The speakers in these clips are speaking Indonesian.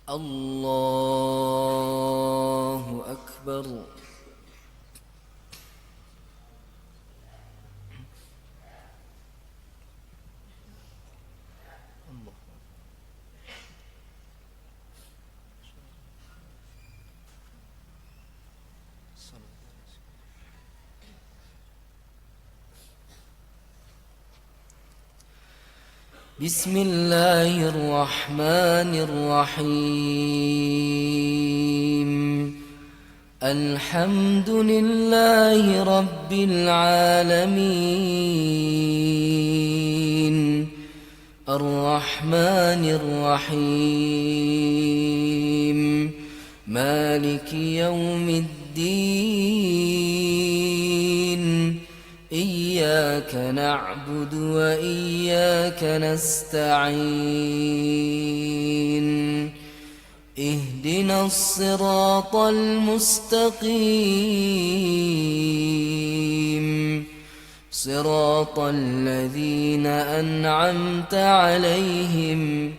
الله أكبر. بسم الله الرحمن الرحيم. الحمد لله رب العالمين الرحمن الرحيم مالك يوم الدين إياك نعبد وإياك نستعين اهدنا الصراط المستقيم صراط الذين أنعمت عليهم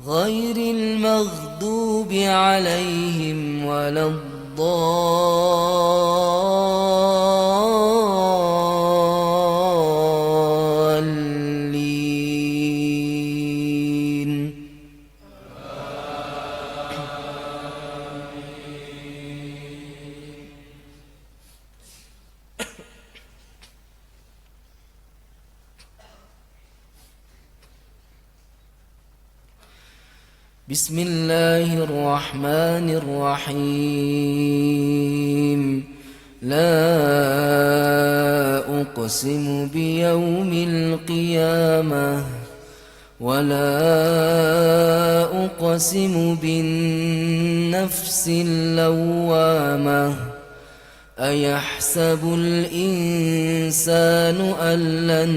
غير المغضوب عليهم ولا الضالين. بسم الله الرحمن الرحيم. لا أقسم بيوم القيامة ولا أقسم بالنفس اللوامة أيحسب الإنسان أن لن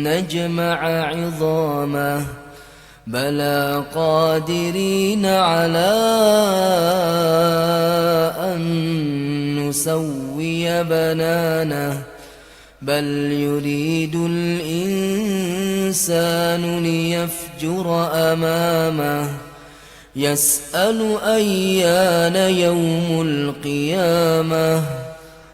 نجمع عظامه بلى قادرين على أن نسوي بنانه بل يريد الإنسان ليفجر أمامه يسأل أيان يوم القيامة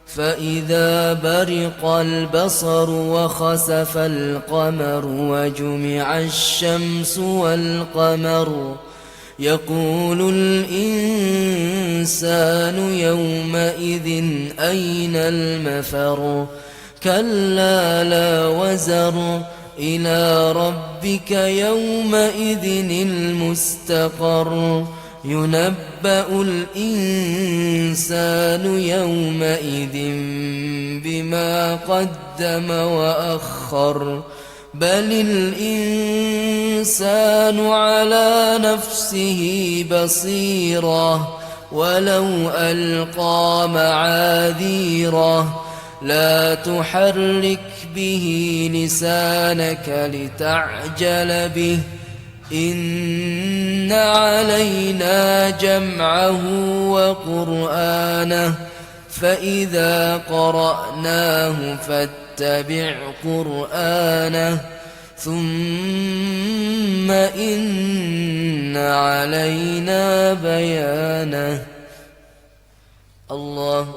فإذا برق البصر وخسف القمر وجمع الشمس والقمر يقول الإنسان يومئذ أين المفر كلا لا وزر إلى ربك يومئذ المستقر ينبأ الإنسان يومئذ بما قدم وأخر بل الإنسان على نفسه بصيرة ولو ألقى معاذيره لا تحرك به لسانك لتعجل به إن علينا جمعه وقرآنه فإذا قرأناه فاتبع قرآنه ثم إن علينا بيانه. الله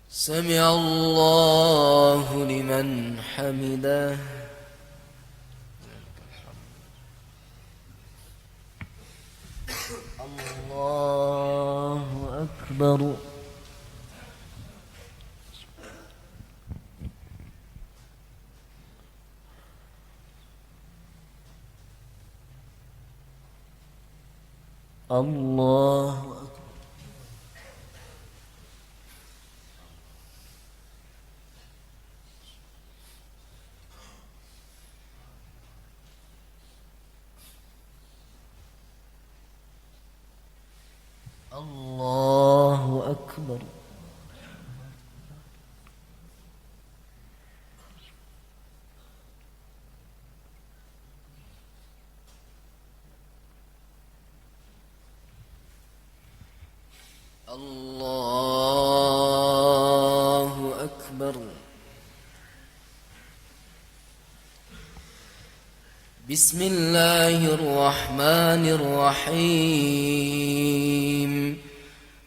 سمع الله لمن حمده. الله أكبر. الله أكبر. الله أكبر. الله أكبر. بسم الله الرحمن الرحيم.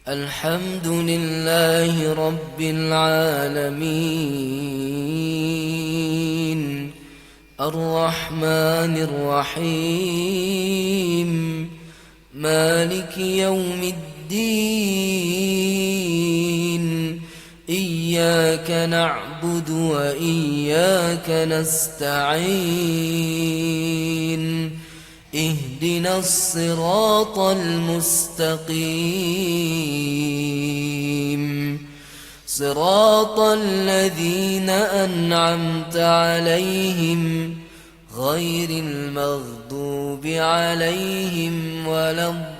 الحمد لله رب العالمين الرحمن الرحيم مالك يوم الدين إياك نعبد وإياك نستعين اهدنا الصراط المستقيم صراط الذين أنعمت عليهم غير المغضوب عليهم ولا الضالين.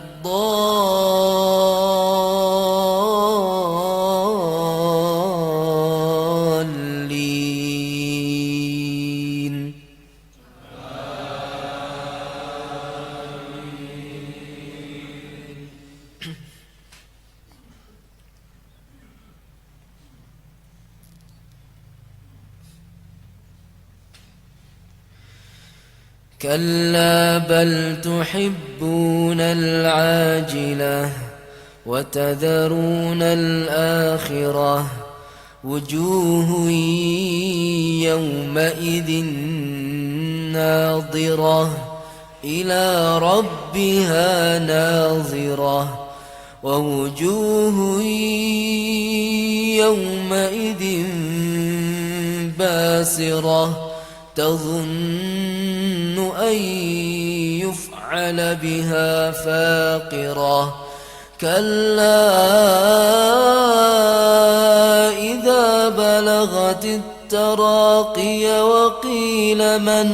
كلا بل تحبون العاجلة وتذرون الآخرة وجوه يومئذ ناظرة إلى ربها ناظرة ووجوه يومئذ باسرة تظن أن يفعل بها فاقرة كلا إذا بلغت التراقي وقيل من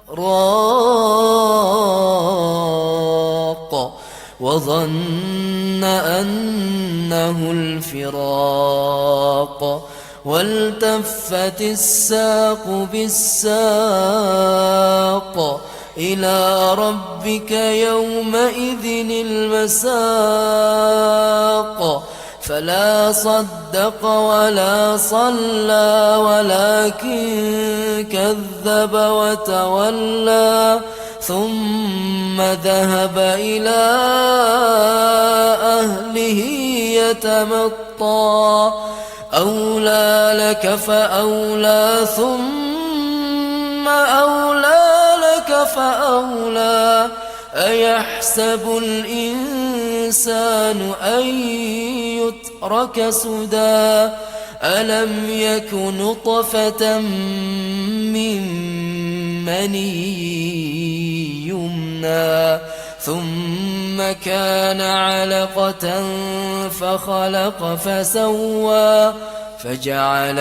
راق وظن أنه الفراق والتفت الساق بالساق إلى ربك يومئذ المساق فلا صدق ولا صلى ولكن كذب وتولى ثم ذهب إلى أهله يتمطى أولى لك فأولى ثم أولى لك فأولى أيحسب الإنسان أن يترك سدى ألم يك نطفة من مني يمنى ثم كان علقة فخلق فسوى فجعل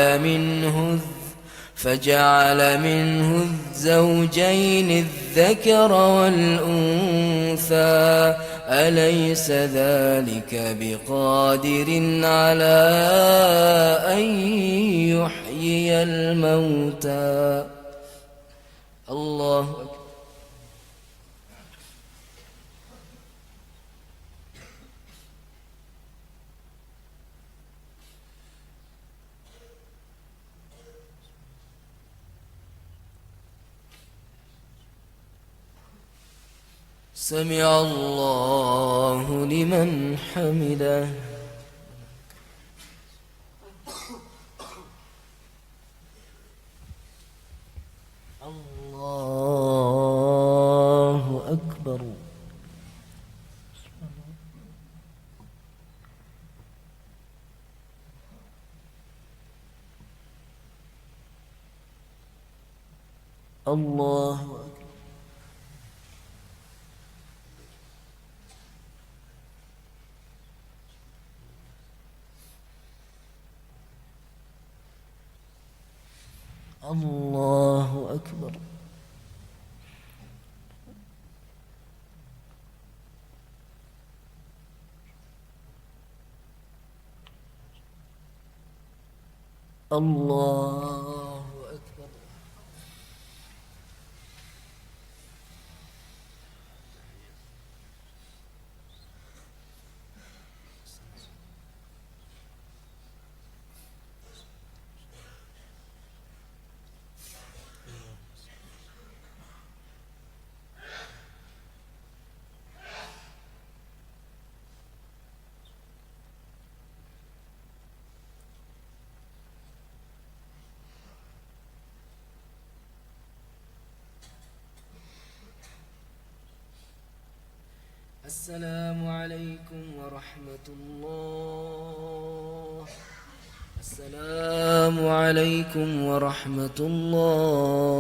منه الزوجين الذكر والأنثى أليس ذلك بقادر على أن يحيي الموتى. الله أكبر. سمع الله لمن حمده. الله أكبر. الله أكبر. الله أكبر. الله أكبر. السلام عليكم ورحمة الله. السلام عليكم ورحمة الله.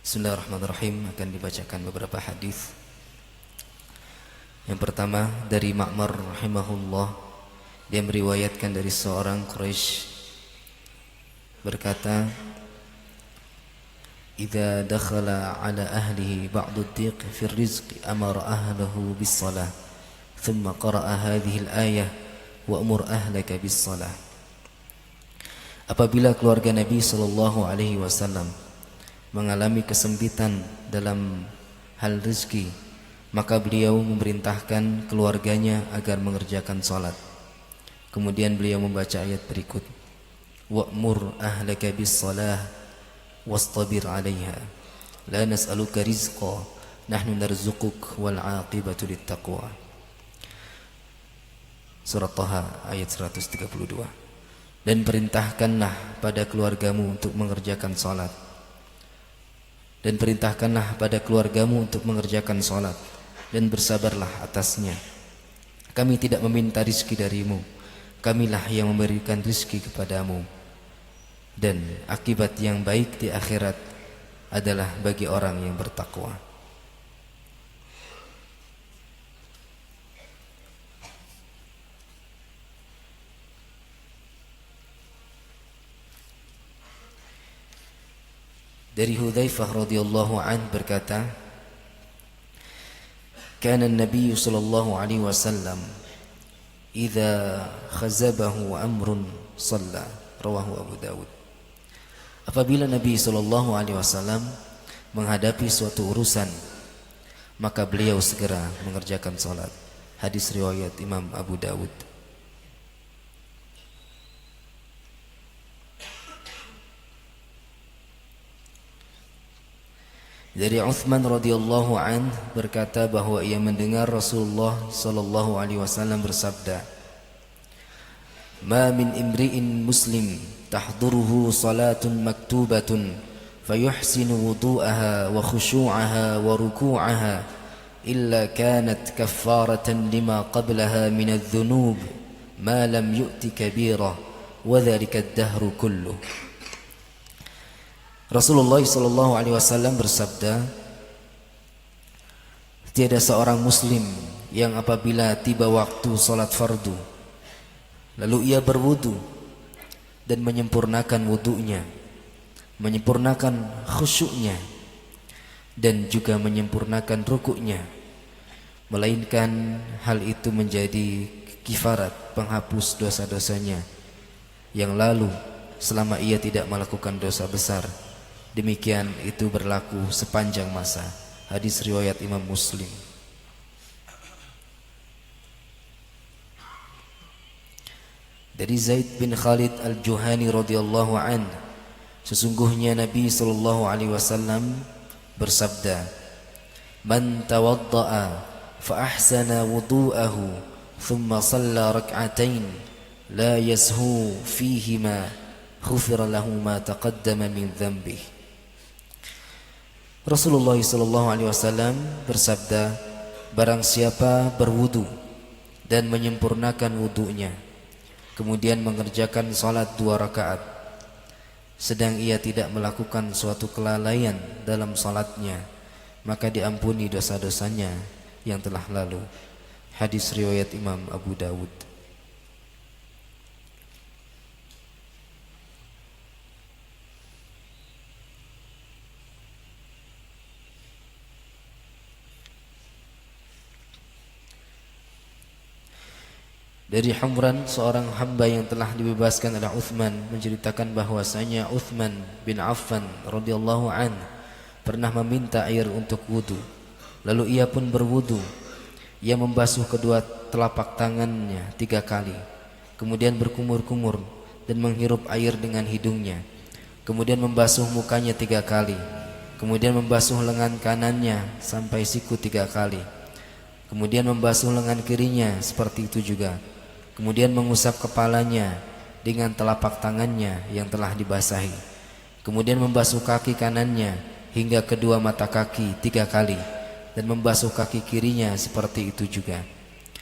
Bismillahirrahmanirrahim. Akan dibacakan beberapa hadis. Yang pertama dari Ma'mar rahimahullah, dia meriwayatkan dari seorang Quraisy berkata, "Idza dakhala ala ahlihi ba'du ad-diq fi ar-rizq amara ahlahu bis-shalah, thumma qara'a hadhihi al-ayah wa amur ahlaka bis-shalah." Apabila keluarga Nabi sallallahu alaihi wasallam mengalami kesempitan dalam hal rezeki, maka beliau memerintahkan keluarganya agar mengerjakan salat. Kemudian beliau membaca ayat berikut, wa'mur ahlaka bis-shalah wastabir 'alaiha la nas'aluka rizqa nahnu narzuquk wal 'aqibatu lit-taqwa. Surah Thaha ayat 132. Dan perintahkanlah pada keluargamu untuk mengerjakan salat. Dan perintahkanlah pada keluargamu untuk mengerjakan salat dan bersabarlah atasnya. Kami tidak meminta rizki darimu, kamilah yang memberikan rizki kepadamu. Dan akibat yang baik di akhirat adalah bagi orang yang bertakwa. Dari Hudzaifah radhiyallahu an berkata, "Kana an-nabiy sallallahu alaihi wasallam idza khazabahu amrun shalla." Rawahu Abu Dawud. Apabila Nabi sallallahu alaihi wasallam menghadapi suatu urusan, maka beliau segera mengerjakan salat. Hadis riwayat Imam Abu Dawud. Dari Uthman radhiyallahu an berkata bahwa ia mendengar Rasulullah sallallahu alaihi wasallam bersabda, "Ma min imri'in muslim tahduruhu salatun maktubatun fayuhsinu wudu'aha wa khushu'aha wa ruku'aha illa kanat kaffaratan lima qablaha min adh-dhunub ma lam yu'ti kabira wa dhalika ad-dahru kulluh." Rasulullah SAW bersabda, tiada seorang muslim yang apabila tiba waktu salat fardu, lalu ia berwudu dan menyempurnakan wudunya, menyempurnakan khusyuknya, dan juga menyempurnakan rukuknya, melainkan hal itu menjadi kifarat, penghapus dosa-dosanya yang lalu selama ia tidak melakukan dosa besar. Demikian itu berlaku sepanjang masa. Hadis riwayat Imam Muslim. Dari Zaid bin Khalid al-Juhani radhiyallahu an, sesungguhnya Nabi sallallahu alaihi wasallam bersabda, "Man tawadda'a fa ahsana wudu'ahu thumma shalla rak'atain la yashu fihima ghufira lahu ma taqaddama min dhanbihi." Rasulullah SAW bersabda, barang siapa berwudu dan menyempurnakan wudunya, kemudian mengerjakan salat 2 rakaat, sedang ia tidak melakukan suatu kelalaian dalam salatnya, maka diampuni dosa-dosanya yang telah lalu. Hadis riwayat Imam Abu Dawud. Dari Humran, seorang hamba yang telah dibebaskan oleh Uthman, menceritakan bahwasanya Uthman bin Affan radhiyallahu an pernah meminta air untuk wudu. Lalu ia pun berwudu. Ia membasuh kedua telapak tangannya 3 kali, kemudian berkumur-kumur dan menghirup air dengan hidungnya. Kemudian membasuh mukanya 3 kali, kemudian membasuh lengan kanannya sampai siku 3 kali, kemudian membasuh lengan kirinya seperti itu juga. Kemudian mengusap kepalanya dengan telapak tangannya yang telah dibasahi. Kemudian membasuh kaki kanannya hingga kedua mata kaki 3 kali, dan membasuh kaki kirinya seperti itu juga.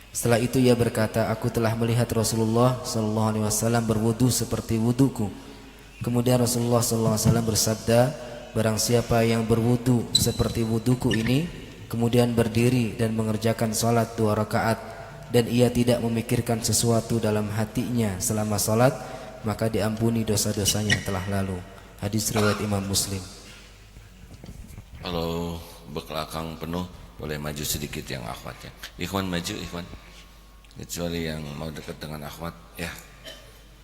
Setelah itu ia berkata, aku telah melihat Rasulullah SAW berwudu seperti wuduku. Kemudian Rasulullah SAW bersabda, barang siapa yang berwudu seperti wuduku ini, kemudian berdiri dan mengerjakan salat 2 rakaat, dan ia tidak memikirkan sesuatu dalam hatinya selama salat, maka diampuni dosa-dosanya yang telah lalu. Hadis riwayat Imam Muslim. Kalau belakang penuh, boleh maju sedikit yang akhwat ya. Ikhwan maju, ikhwan. Kecuali yang mau dekat dengan akhwat ya.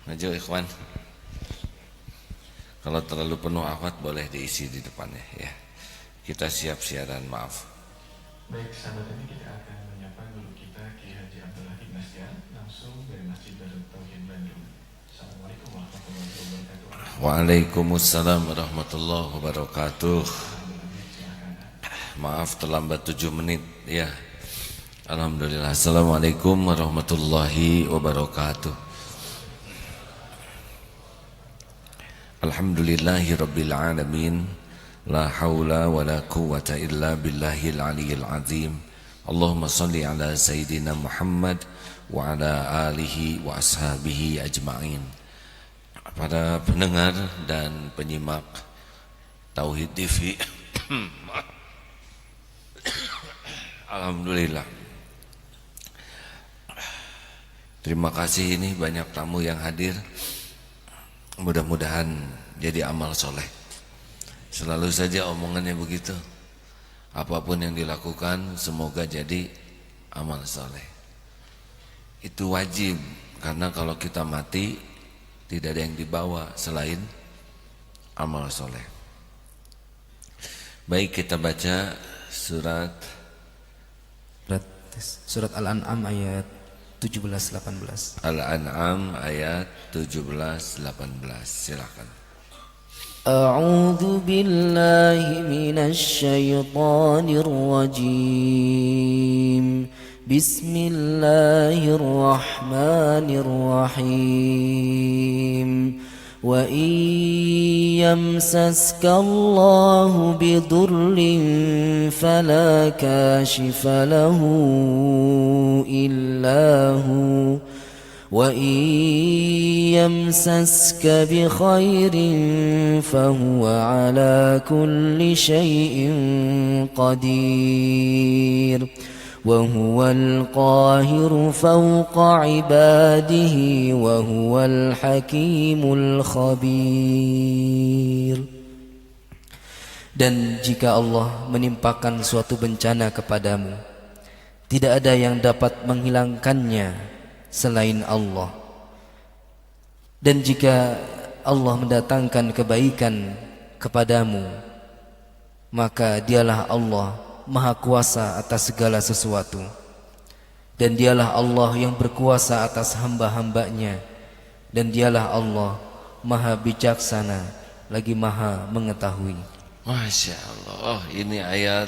Maju ikhwan. Kalau terlalu penuh akhwat boleh diisi di depannya ya. Kita siap siaran, maaf. Baik, sahabat, ini kita akan menyapa guru kita Kiai Haji Abdul Latif Nasyan langsung dari Masjid Darut Tauhid Bandung. Assalamualaikum warahmatullahi wabarakatuh. Waalaikumsalam warahmatullahi wabarakatuh. Maaf terlambat 7 menit ya. Alhamdulillah. Assalamualaikum warahmatullahi wabarakatuh. Alhamdulillahi rabbil alamin. La hawla wa la quwwata illa billahil aliyyil azim. Allahumma salli ala Sayyidina Muhammad wa ala alihi wa ashabihi ajma'in. Para pendengar dan penyimak Tauhid TV, alhamdulillah. Terima kasih, ini banyak tamu yang hadir. Mudah-mudahan jadi amal soleh. Selalu saja omongannya begitu. Apapun yang dilakukan semoga jadi amal soleh. Itu wajib, karena kalau kita mati tidak ada yang dibawa selain amal soleh. Baik, kita baca surat Al-An'am ayat 17-18. Al-An'am ayat 17-18. Silakan. أعوذ بالله من الشيطان الرجيم بسم الله الرحمن الرحيم وإن يمسسك الله بضر فلا كاشف له إلا هو وإن يمسسك بخير فهو على كل شيء قدير وهو القاهر فوق عباده وهو الحكيم الخبير. Dan jika Allah menimpakan suatu bencana kepadamu, tidak ada yang dapat menghilangkannya selain Allah. Dan jika Allah mendatangkan kebaikan kepadamu, maka dialah Allah Maha Kuasa atas segala sesuatu. Dan dialah Allah yang berkuasa atas hamba-hambanya. Dan dialah Allah Maha Bijaksana lagi Maha Mengetahui. Masya Allah, ini ayat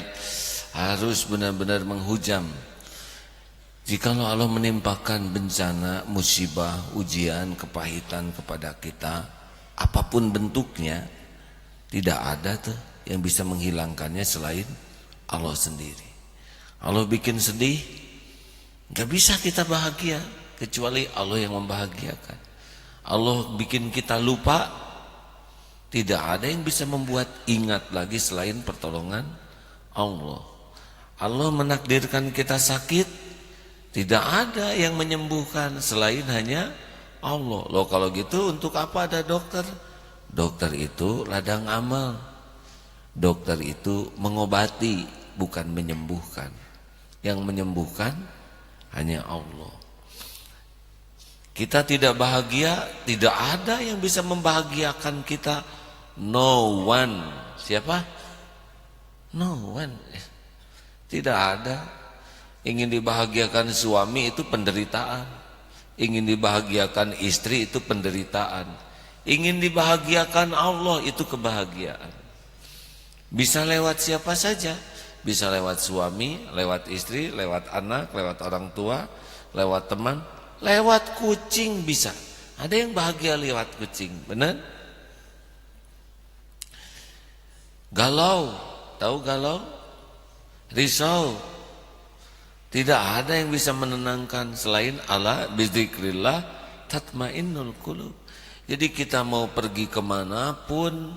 harus benar-benar menghujam. Jikalau Allah menimpakan bencana, musibah, ujian, kepahitan kepada kita, apapun bentuknya, tidak ada tuh yang bisa menghilangkannya selain Allah sendiri. Allah bikin sedih, gak bisa kita bahagia kecuali Allah yang membahagiakan. Allah bikin kita lupa, tidak ada yang bisa membuat ingat lagi selain pertolongan Allah. Allah menakdirkan kita sakit, tidak ada yang menyembuhkan selain hanya Allah. Loh, kalau gitu untuk apa ada dokter? Dokter itu ladang amal. Dokter itu mengobati, bukan menyembuhkan. Yang menyembuhkan hanya Allah. Kita tidak bahagia, tidak ada yang bisa membahagiakan kita. No one. Siapa? No one. Tidak ada. Ingin dibahagiakan suami itu penderitaan. Ingin dibahagiakan istri itu penderitaan. Ingin dibahagiakan Allah itu kebahagiaan. Bisa lewat siapa saja. Bisa lewat suami, lewat istri, lewat anak, lewat orang tua, lewat teman, lewat kucing bisa. Ada yang bahagia lewat kucing, benar? Galau, tahu galau? Risau. Tidak ada yang bisa menenangkan selain Allah. Bizikrillah tatmainnul qulub. Jadi kita mau pergi kemanapun,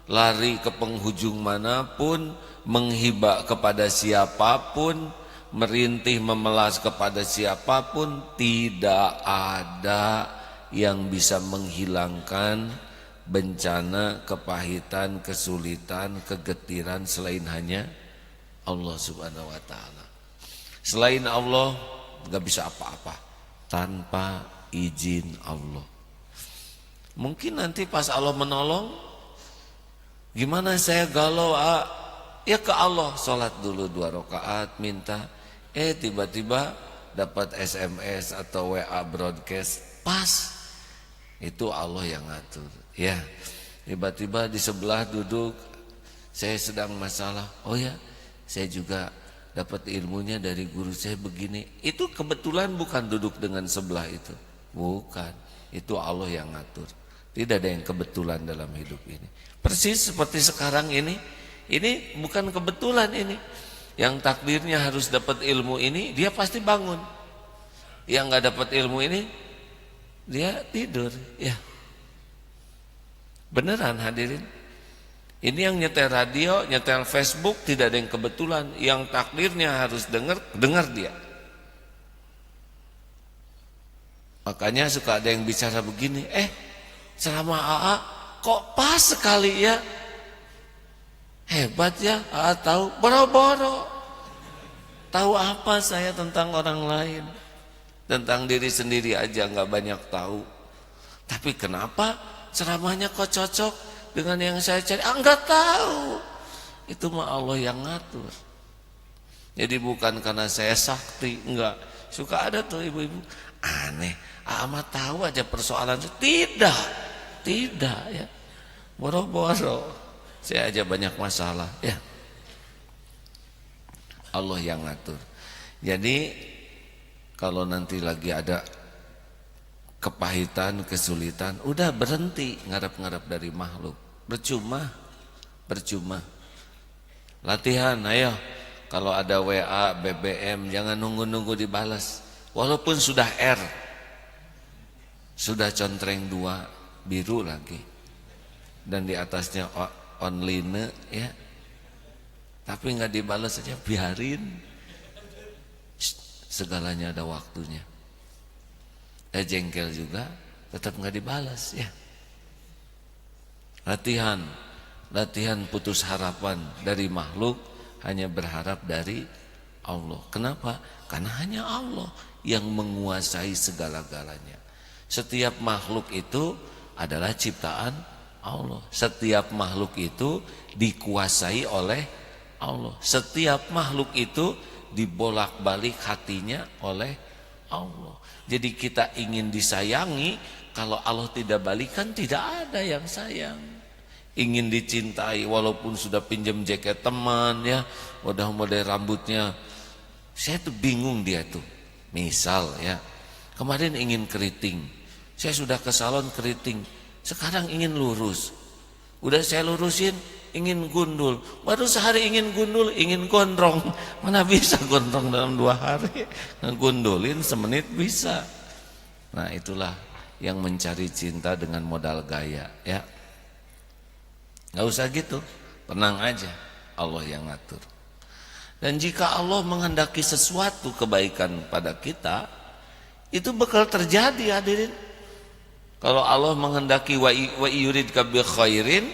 lari ke penghujung manapun, menghibah kepada siapapun, merintih memelas kepada siapapun, tidak ada yang bisa menghilangkan bencana, kepahitan, kesulitan, kegetiran selain hanya Allah Subhanahu wa taala. Selain Allah gak bisa apa-apa tanpa izin Allah. Mungkin nanti pas Allah menolong, gimana saya galau, ya ke Allah, sholat dulu 2 rakaat minta, tiba-tiba dapat SMS atau WA broadcast, pas, itu Allah yang ngatur. Ya, tiba-tiba di sebelah duduk, saya sedang masalah, oh ya, saya juga dapat ilmunya dari guru saya begini. Itu kebetulan bukan duduk dengan sebelah itu, bukan, itu Allah yang ngatur. Tidak ada yang kebetulan dalam hidup ini. Persis seperti sekarang ini bukan kebetulan ini. Yang takdirnya harus dapat ilmu ini, dia pasti bangun. Yang nggak dapat ilmu ini, dia tidur. Ya, beneran hadirin. Ini yang nyetel radio, nyetel Facebook, tidak ada yang kebetulan. Yang takdirnya harus dengar dia. Makanya suka ada yang bicara begini, selama AA kok pas sekali ya. Hebat ya, AA tahu, boro-boro. Tahu apa saya tentang orang lain? Tentang diri sendiri aja nggak banyak tahu. Tapi kenapa ceramahnya kok cocok dengan yang saya cari? Enggak tahu. Itu mah Allah yang ngatur. Jadi bukan karena saya sakti, enggak. Suka ada tuh ibu-ibu, aneh, mah tahu aja persoalan. Tidak ya. Boro-boro. Saya aja banyak masalah ya. Allah yang ngatur. Jadi kalau nanti lagi ada kepahitan, kesulitan, udah berhenti ngarep-ngarep dari makhluk. Percuma. Latihan, ayo. Kalau ada WA, BBM, jangan nunggu-nunggu dibalas. Walaupun sudah R, sudah contreng 2, biru lagi, dan di atasnya online ya, tapi nggak dibalas saja, biarin. Segalanya ada waktunya. Jengkel juga tetap nggak dibalas ya. Latihan putus harapan dari makhluk, hanya berharap dari Allah. Kenapa? Karena hanya Allah yang menguasai segala-galanya. Setiap makhluk itu adalah ciptaan Allah. Setiap makhluk itu dikuasai oleh Allah. Setiap makhluk itu dibolak-balik hatinya oleh Allah. Jadi kita ingin disayangi, kalau Allah tidak balikan, tidak ada yang sayang. Ingin dicintai, walaupun sudah pinjam jaket teman ya, udah model rambutnya, saya tuh bingung dia tuh. Misal ya, kemarin ingin keriting, saya sudah ke salon keriting, sekarang ingin lurus, udah saya lurusin, ingin gundul, baru sehari ingin gundul, ingin gondrong. Mana bisa gondrong dalam 2 hari, ngegundulin semenit bisa. Nah itulah yang mencari cinta dengan modal gaya ya. Gak usah gitu, tenang aja, Allah yang ngatur. Dan jika Allah menghendaki sesuatu kebaikan pada kita, itu bakal terjadi hadirin. Kalau Allah menghendaki wa yuridka bi khairin,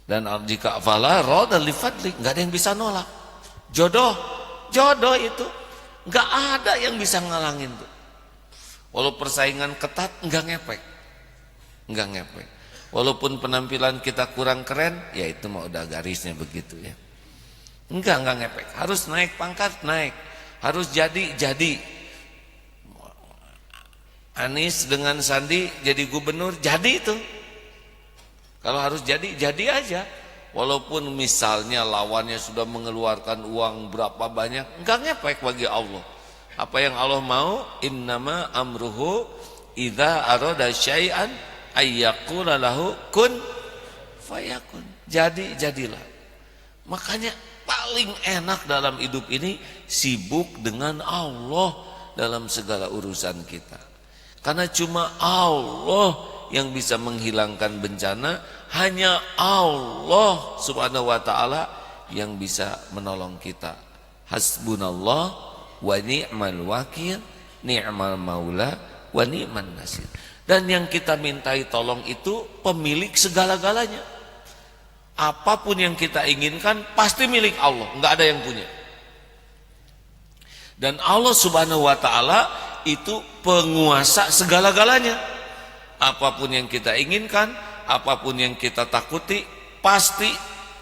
dan jika fala rada li fadli, enggak ada yang bisa nolak. Jodoh itu enggak ada yang bisa ngalangin tuh. Walau persaingan ketat, enggak ngepek. Walaupun penampilan kita kurang keren, ya itu mah udah garisnya begitu ya. Enggak ngepek. Harus naik pangkat, naik. Harus jadi. Anies dengan Sandi jadi gubernur, jadi itu. Kalau harus jadi aja. Walaupun misalnya lawannya sudah mengeluarkan uang berapa banyak, enggak ngepek bagi Allah. Apa yang Allah mau, innama amruhu idza arada syai'an ayyaqula lahu kun fayakun. Jadilah. Makanya paling enak dalam hidup ini sibuk dengan Allah dalam segala urusan kita. Karena cuma Allah yang bisa menghilangkan bencana, hanya Allah subhanahu wa ta'ala yang bisa menolong kita. Hasbunallah wa ni'mal wakil, ni'mal maula wa ni'man nasir. Dan yang kita mintai tolong itu pemilik segala-galanya. Apapun yang kita inginkan pasti milik Allah, enggak ada yang punya. Dan Allah subhanahu wa ta'ala itu penguasa segala-galanya. Apapun yang kita inginkan, apapun yang kita takuti, pasti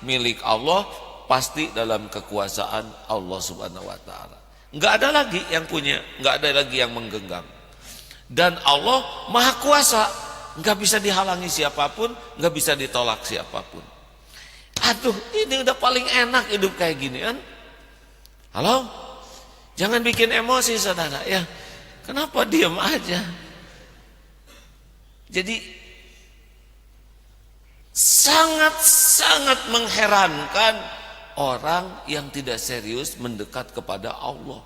milik Allah, pasti dalam kekuasaan Allah subhanahu wa ta'ala. Enggak ada lagi yang punya, enggak ada lagi yang menggenggam. Dan Allah maha kuasa, enggak bisa dihalangi siapapun, enggak bisa ditolak siapapun. Aduh, ini udah paling enak hidup kayak gini kan? Halo? Jangan bikin emosi saudara ya. Kenapa diam aja? Jadi sangat-sangat mengherankan orang yang tidak serius mendekat kepada Allah.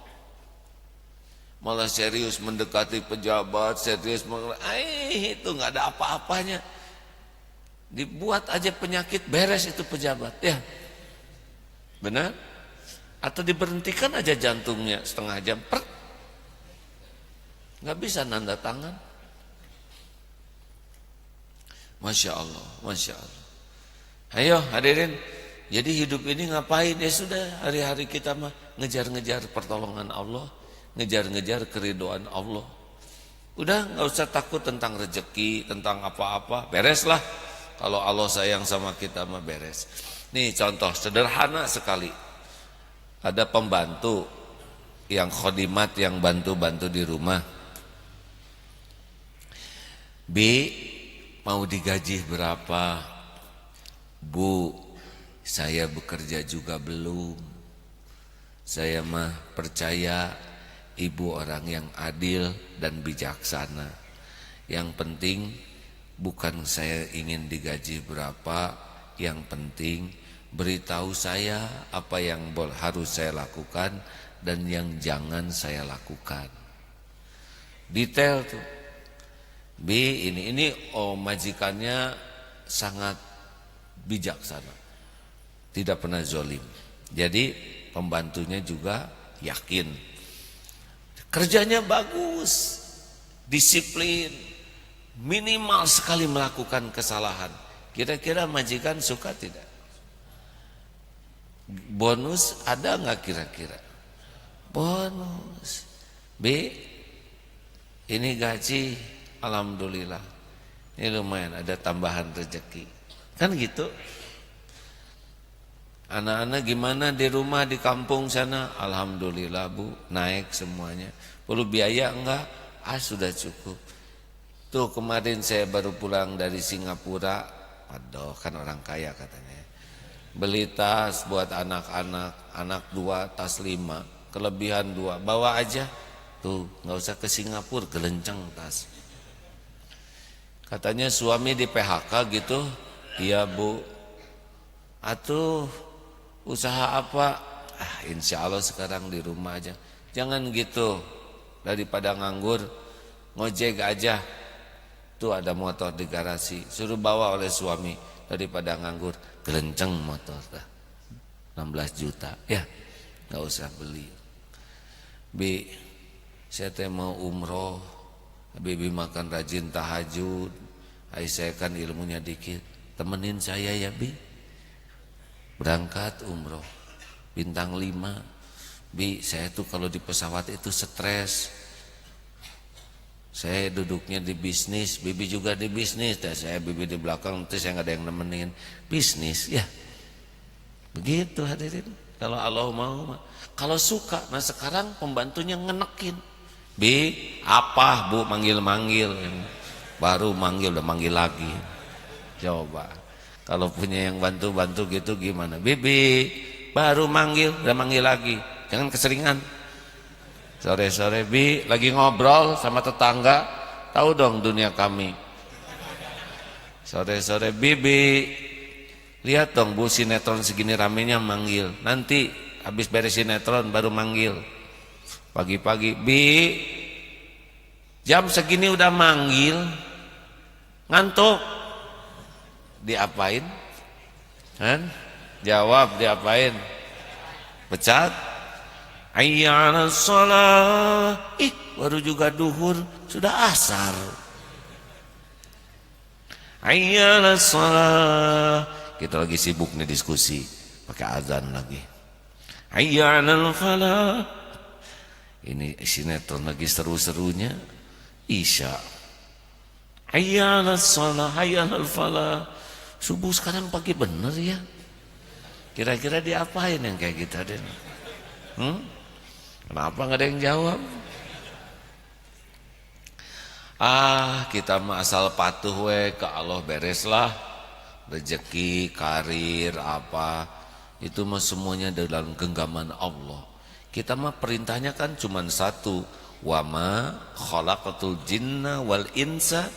Malah serius mendekati pejabat, serius itu nggak ada apa-apanya. Dibuat aja penyakit beres itu pejabat ya. Benar? Atau diberhentikan aja jantungnya setengah jam, nggak bisa nanda tangan. Masya Allah, Masya Allah. Ayo hadirin, jadi hidup ini ngapain? Ya sudah, hari-hari kita mah ngejar-ngejar pertolongan Allah, ngejar-ngejar keridhaan Allah. Udah nggak usah takut tentang rezeki, tentang apa-apa, bereslah. Kalau Allah sayang sama kita mah beres. Nih contoh sederhana sekali. Ada pembantu yang khodimat yang bantu-bantu di rumah. B, mau digaji berapa? Bu, saya bekerja juga belum. Saya mah percaya ibu orang yang adil dan bijaksana. Yang penting bukan saya ingin digaji berapa, yang penting beritahu saya apa yang harus saya lakukan dan yang jangan saya lakukan. Detail tuh. B ini majikannya sangat bijaksana, tidak pernah zolim. Jadi pembantunya juga yakin kerjanya bagus, disiplin, minimal sekali melakukan kesalahan. Kira-kira majikan suka tidak? Bonus ada nggak kira-kira? Bonus. B, ini gaji, alhamdulillah. Ini lumayan ada tambahan rezeki. Kan gitu. Anak-anak gimana di rumah di kampung sana? Alhamdulillah Bu, naik semuanya. Perlu biaya enggak? Sudah cukup. Tuh kemarin saya baru pulang dari Singapura. Aduh kan orang kaya katanya. Beli tas buat anak-anak, anak 2, tas 5, kelebihan 2, bawa aja. Tuh nggak usah ke Singapura, gelenceng tas. Katanya suami di PHK gitu. Iya Bu. Atuh usaha apa? Insya Allah sekarang di rumah aja. Jangan gitu, daripada nganggur ngojek aja. Tuh ada motor di garasi, suruh bawa oleh suami. Daripada nganggur, gelenceng motor dah 16 juta ya, nggak usah beli. B, saya teh mau umroh, Bibi makan rajin tahajud, saya kan ilmunya dikit, temenin saya ya Bi, berangkat umroh bintang 5. Bi, saya tuh kalau di pesawat itu stres. Saya duduknya di bisnis, Bibi juga di bisnis, dan saya Bibi di belakang, nanti saya nggak ada yang nemenin. Bisnis, ya. Begitu hadirin. Kalau Allah mau, kalau suka, nah sekarang pembantunya ngenekin. Bi, apa Bu manggil-manggil, baru manggil udah manggil lagi. Coba, kalau punya yang bantu-bantu gitu gimana? Bibi, baru manggil udah manggil lagi, jangan keseringan. Sore-sore Bi lagi ngobrol sama tetangga, tahu dong dunia kami. Sore-sore Bibi, lihat dong Bu sinetron segini ramenya manggil. Nanti habis beres sinetron baru manggil. Pagi-pagi Bi, jam segini udah manggil, ngantuk. Diapain? Kan? Jawab, diapain? Pecat? Hayya 'alas shalah. Baru juga duhur, sudah asar. Hayya 'alas shalah. Kita lagi sibuk nih diskusi, pakai azan lagi. Hayya 'alal falah. Ini sinetron lagi seru-serunya Isya. Hayya 'alas shalah, hayya 'alal falah. Subuh sekarang pagi bener ya. Kira-kira diapain yang kayak kita deh? Kenapa nggak ada yang jawab? Kita mah asal patuh we ke Allah, bereslah. Rezeki, karir, apa itu mah semuanya dalam genggaman Allah. Kita mah perintahnya kan cuma satu, wa ma khalaqatul jinna wal insa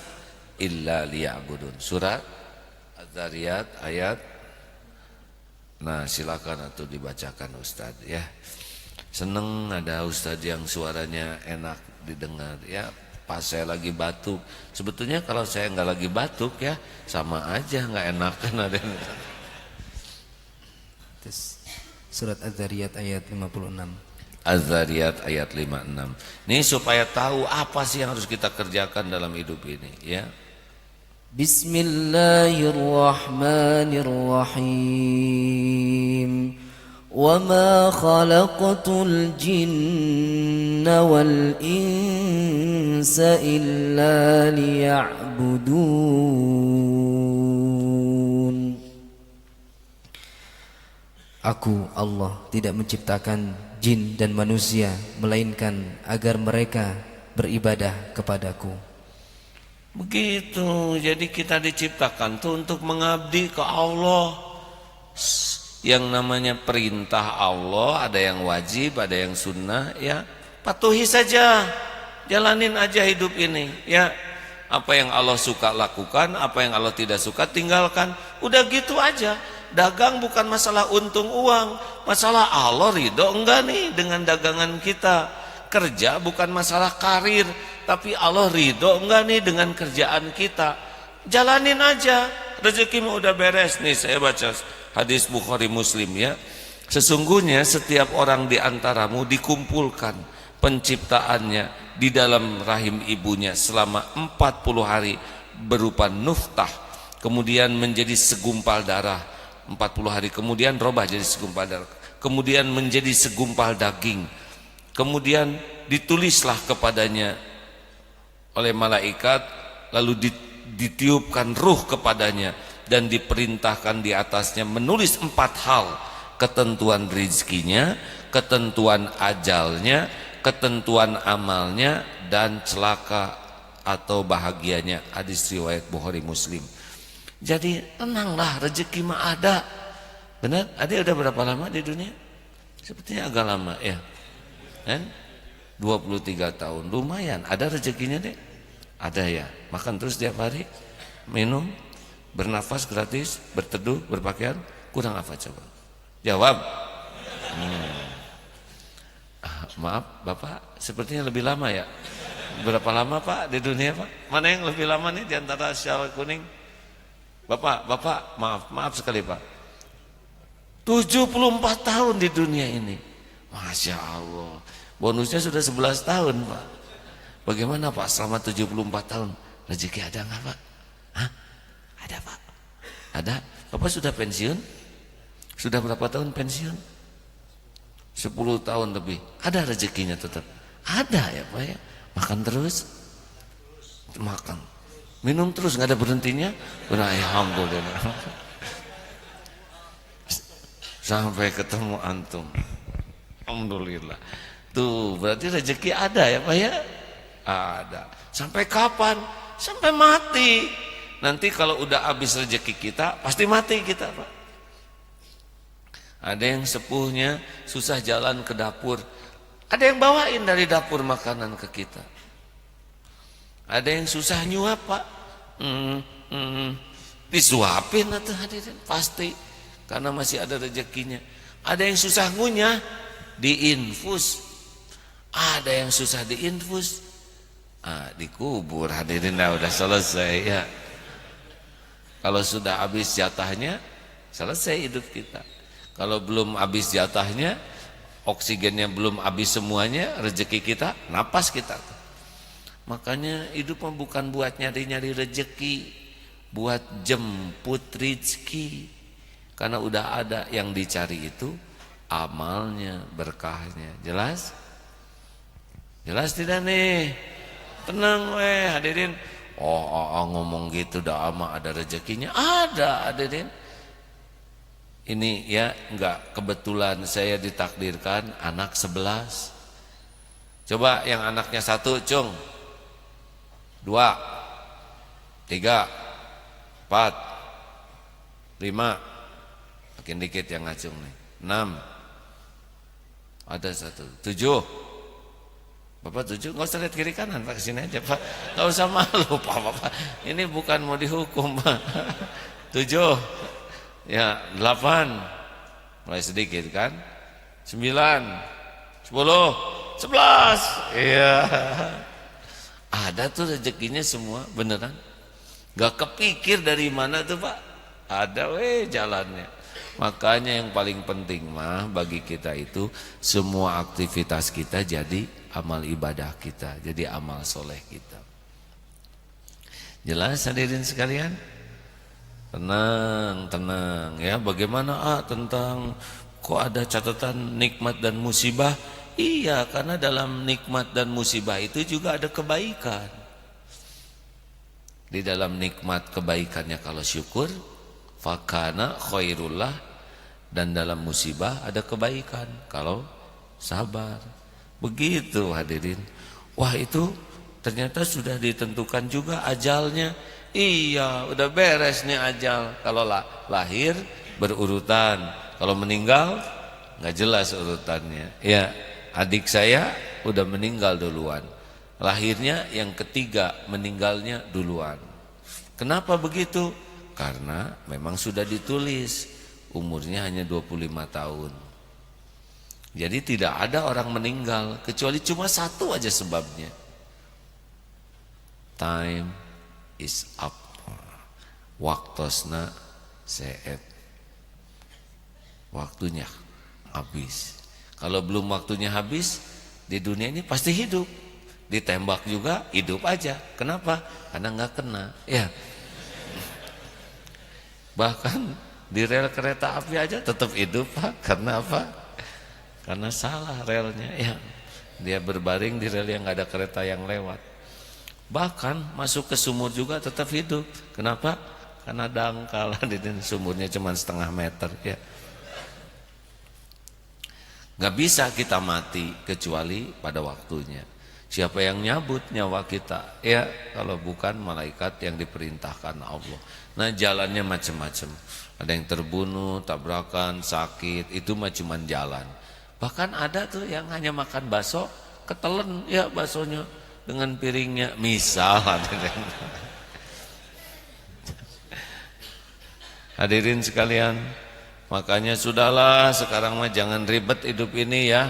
illa liya'budun. Surat Az-Zariyat ayat. Nah, silakan atau dibacakan Ustaz ya. Seneng ada Ustaz yang suaranya enak didengar ya. Pas saya lagi batuk, sebetulnya kalau saya nggak lagi batuk ya sama aja nggak enak kan ada. Surat Az-Zariyat ayat 56. Az-Zariyat ayat 56. Nih supaya tahu apa sih yang harus kita kerjakan dalam hidup ini ya. Bismillahirrahmanirrahim. وَمَا خَلَقْتُ الْجِنَّ وَالْإِنسَ إِلَّا لِيَعْبُدُونَ. Aku Allah tidak menciptakan jin dan manusia melainkan agar mereka beribadah kepadaku. Begitu, jadi kita diciptakan tuh untuk mengabdi ke Allah. Yang namanya perintah Allah, ada yang wajib, ada yang sunnah ya. Patuhi saja, jalanin aja hidup ini ya. Apa yang Allah suka lakukan, apa yang Allah tidak suka tinggalkan. Udah gitu aja. Dagang bukan masalah untung uang, masalah Allah ridho enggak nih dengan dagangan kita. Kerja bukan masalah karir, tapi Allah ridho enggak nih dengan kerjaan kita. Jalanin aja, rezekimu udah beres nih. Saya baca hadis Bukhari Muslim ya. Sesungguhnya setiap orang di antaramu dikumpulkan penciptaannya di dalam rahim ibunya selama 40 hari berupa nuftah, kemudian menjadi segumpal darah 40 hari, kemudian robah jadi segumpal darah, kemudian menjadi segumpal daging, kemudian ditulislah kepadanya oleh malaikat, lalu ditiupkan ruh kepadanya dan diperintahkan di atasnya menulis 4 hal: ketentuan rezekinya, ketentuan ajalnya, ketentuan amalnya, dan celaka atau bahagianya. Hadis riwayat Bukhari Muslim. Jadi tenanglah, rezeki mah ada. Benar? Ade udah berapa lama di dunia? Sepertinya agak lama ya. Kan? 23 tahun. Lumayan, ada rezekinya deh. Ada ya. Makan terus tiap hari, minum, bernafas gratis, berteduh, berpakaian, kurang apa coba? Jawab. Maaf Bapak, sepertinya lebih lama ya. Berapa lama Pak di dunia Pak? Mana yang lebih lama nih di antara syal kuning? Bapak, maaf sekali Pak. 74 tahun di dunia ini. Masya Allah. Bonusnya sudah 11 tahun Pak. Bagaimana Pak selama 74 tahun? Rezeki ada nggak Pak? Hah? Ada Pak. Ada. Bapak sudah pensiun? Sudah berapa tahun pensiun? 10 tahun lebih. Ada rezekinya tetap. Ada ya Pak ya. Makan terus. Makan. Minum terus nggak ada berhentinya. Alhamdulillah. Sampai ketemu antum. Alhamdulillah. Tuh berarti rezeki ada ya Pak ya. Ada. Sampai kapan? Sampai mati. Nanti kalau udah habis rezeki kita, pasti mati kita Pak. Ada yang sepuhnya susah jalan ke dapur, ada yang bawain dari dapur makanan ke kita. Ada yang susah nyuap Pak, disuapin atau hadirin pasti, karena masih ada rezekinya. Ada yang susah ngunyah, diinfus. Ada yang susah diinfus, dikubur hadirin. Udah selesai ya. Kalau sudah habis jatahnya, selesai hidup kita. Kalau belum habis jatahnya, oksigennya belum habis semuanya, rezeki kita, napas kita. Makanya hidup bukan buat nyari-nyari rezeki, buat jemput rezeki. Karena udah ada yang dicari itu amalnya, berkahnya. Jelas? Jelas tidak nih? Tenang hadirin. Ngomong gitu dah ama ada rezekinya. Ada hadirin. Ini ya enggak kebetulan saya ditakdirkan anak 11. Coba yang anaknya 1, cung. 2, 3, 4, 5. Makin dikit yang ngacung nih. 6. Ada 1. 7. Bapak 7, nggak usah lihat kiri kanan Pak, kesini aja Pak, nggak usah malu Pak. Ini bukan mau dihukum Pak. 7, ya 8, mulai sedikit kan, 9, 10, 11, iya. Ada tuh rezekinya semua beneran, nggak kepikir dari mana tuh Pak, ada jalannya. Makanya yang paling penting mah bagi kita itu semua aktivitas kita jadi amal ibadah kita, jadi amal soleh kita. Jelas hadirin sekalian? Tenang ya. Bagaimana tentang kok ada catatan nikmat dan musibah? Iya, karena dalam nikmat dan musibah itu juga ada kebaikan. Di dalam nikmat kebaikannya kalau syukur, fakana khairullah, dan dalam musibah ada kebaikan kalau sabar. Begitu hadirin. Wah, itu ternyata sudah ditentukan juga ajalnya. Iya, udah beres nih ajal. Kalau lahir berurutan, kalau meninggal nggak jelas urutannya. Ya, adik saya udah meninggal duluan. Lahirnya yang ketiga, meninggalnya duluan. Kenapa begitu? Karena memang sudah ditulis umurnya hanya 25 tahun. Jadi tidak ada orang meninggal kecuali cuma satu aja sebabnya. Time is up. Waktosna seet. Waktunya habis. Kalau belum waktunya habis, di dunia ini pasti hidup. Ditembak juga hidup aja. Kenapa? Karena nggak kena. Ya. Bahkan di rel kereta api aja tetap hidup Pak. Karena apa? Karena salah relnya ya. Dia berbaring di rel yang nggak ada kereta yang lewat. Bahkan masuk ke sumur juga tetap hidup. Kenapa? Karena dangkal di sumurnya cuma setengah meter ya. Nggak bisa kita mati kecuali pada waktunya. Siapa yang nyabut nyawa kita? Ya, kalau bukan malaikat yang diperintahkan Allah. Nah, jalannya macam-macam. Ada yang terbunuh, tabrakan, sakit, itu mah cuma jalan. Bahkan ada tuh yang hanya makan bakso, ketelen ya baksonya dengan piringnya, misal. Hadirin sekalian, makanya sudahlah sekarang mah jangan ribet hidup ini ya.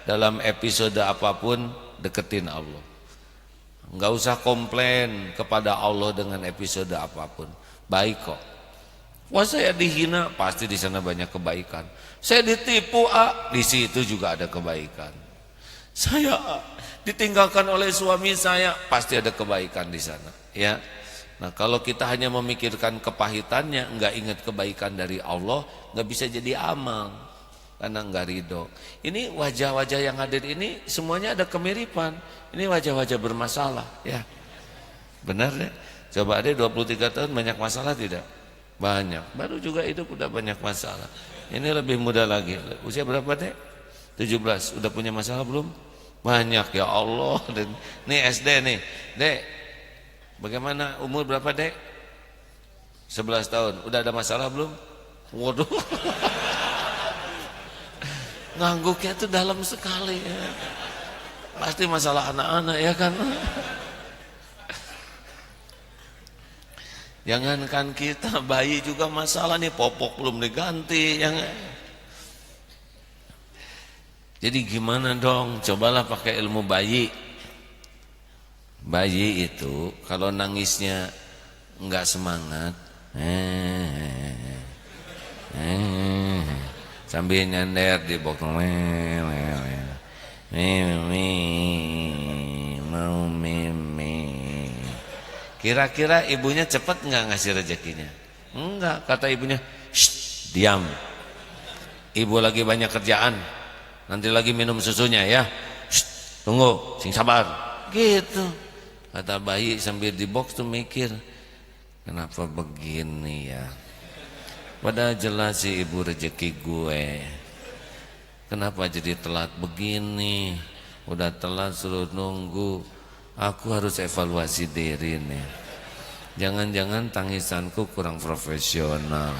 Dalam episode apapun deketin Allah. Enggak usah komplain kepada Allah dengan episode apapun. Baik kok. Wah, saya dihina, pasti di sana banyak kebaikan. Saya ditipu, di situ juga ada kebaikan. Saya ditinggalkan oleh suami saya, pasti ada kebaikan di sana, ya. Nah, kalau kita hanya memikirkan kepahitannya, enggak ingat kebaikan dari Allah, enggak bisa jadi amal karena enggak ridho. Ini wajah-wajah yang hadir ini semuanya ada kemiripan. Ini wajah-wajah bermasalah, ya. Benar ya? Coba deh 23 tahun banyak masalah tidak? Banyak. Baru juga hidup udah banyak masalah. Ini lebih muda lagi. Usia berapa dek? 17. Udah punya masalah belum? Banyak ya Allah. Nih SD nih. Dek, bagaimana umur berapa dek? 11 tahun. Udah ada masalah belum? Waduh. Ngangguknya tuh dalam sekali ya. Pasti masalah anak-anak ya kan. Jangankan kita, bayi juga masalah nih, popok belum diganti. Jadi gimana dong? Cobalah pakai ilmu bayi. Bayi itu kalau nangisnya enggak semangat, Sambil nyender di box. Kira-kira ibunya cepat nggak ngasih rezekinya? Enggak, kata ibunya, "Shh, diam. Ibu lagi banyak kerjaan. Nanti lagi minum susunya ya. Shh, tunggu, sing sabar." Gitu. Kata bayi sambil di box tuh mikir, kenapa begini ya? Padahal jelas sih ibu rezeki gue. Kenapa jadi telat begini? Udah telat suruh nunggu. Aku harus evaluasi diri nih. Jangan-jangan tangisanku kurang profesional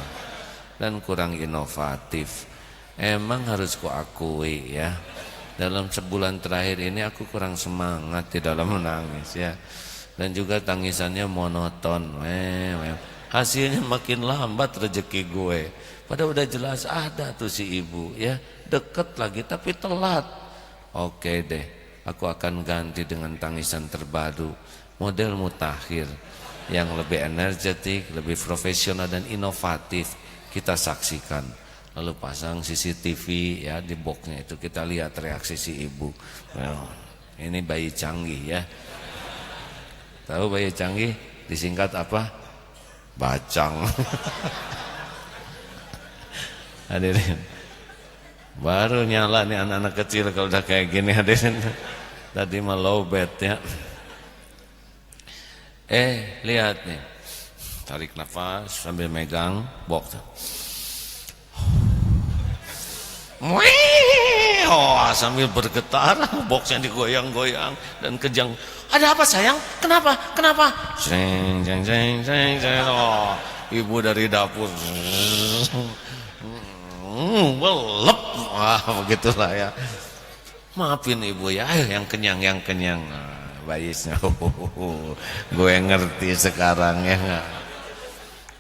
dan kurang inovatif. Emang harus kuakui ya. Dalam sebulan terakhir ini aku kurang semangat di dalam menangis ya. Dan juga tangisannya monoton. Hasilnya makin lambat rezeki gue. Padahal udah jelas ada tuh si ibu ya. Deket lagi tapi telat. Oke deh, aku akan ganti dengan tangisan terbaru, model mutakhir yang lebih energetik, lebih profesional dan inovatif. Kita saksikan. Lalu pasang CCTV ya di boxnya itu, kita lihat reaksi si ibu. Ini bayi canggih ya. Tahu bayi canggih disingkat apa? Bacang. Hadirin, baru nyala nih anak-anak kecil kalau udah kayak gini hadirin. Tadi mah low bed ya. Lihat nih, tarik nafas sambil megang box. Sambil bergetar, boxnya digoyang-goyang dan kejang. Ada apa sayang? Kenapa? Kenapa? Ceng, ceng, ceng, ceng, ceng. Ibu dari dapur. Belep. Begitulah ya. Maafin ibu ya. Ayo yang kenyang, yang kenyang. Bayinya. Gue ngerti sekarang ya.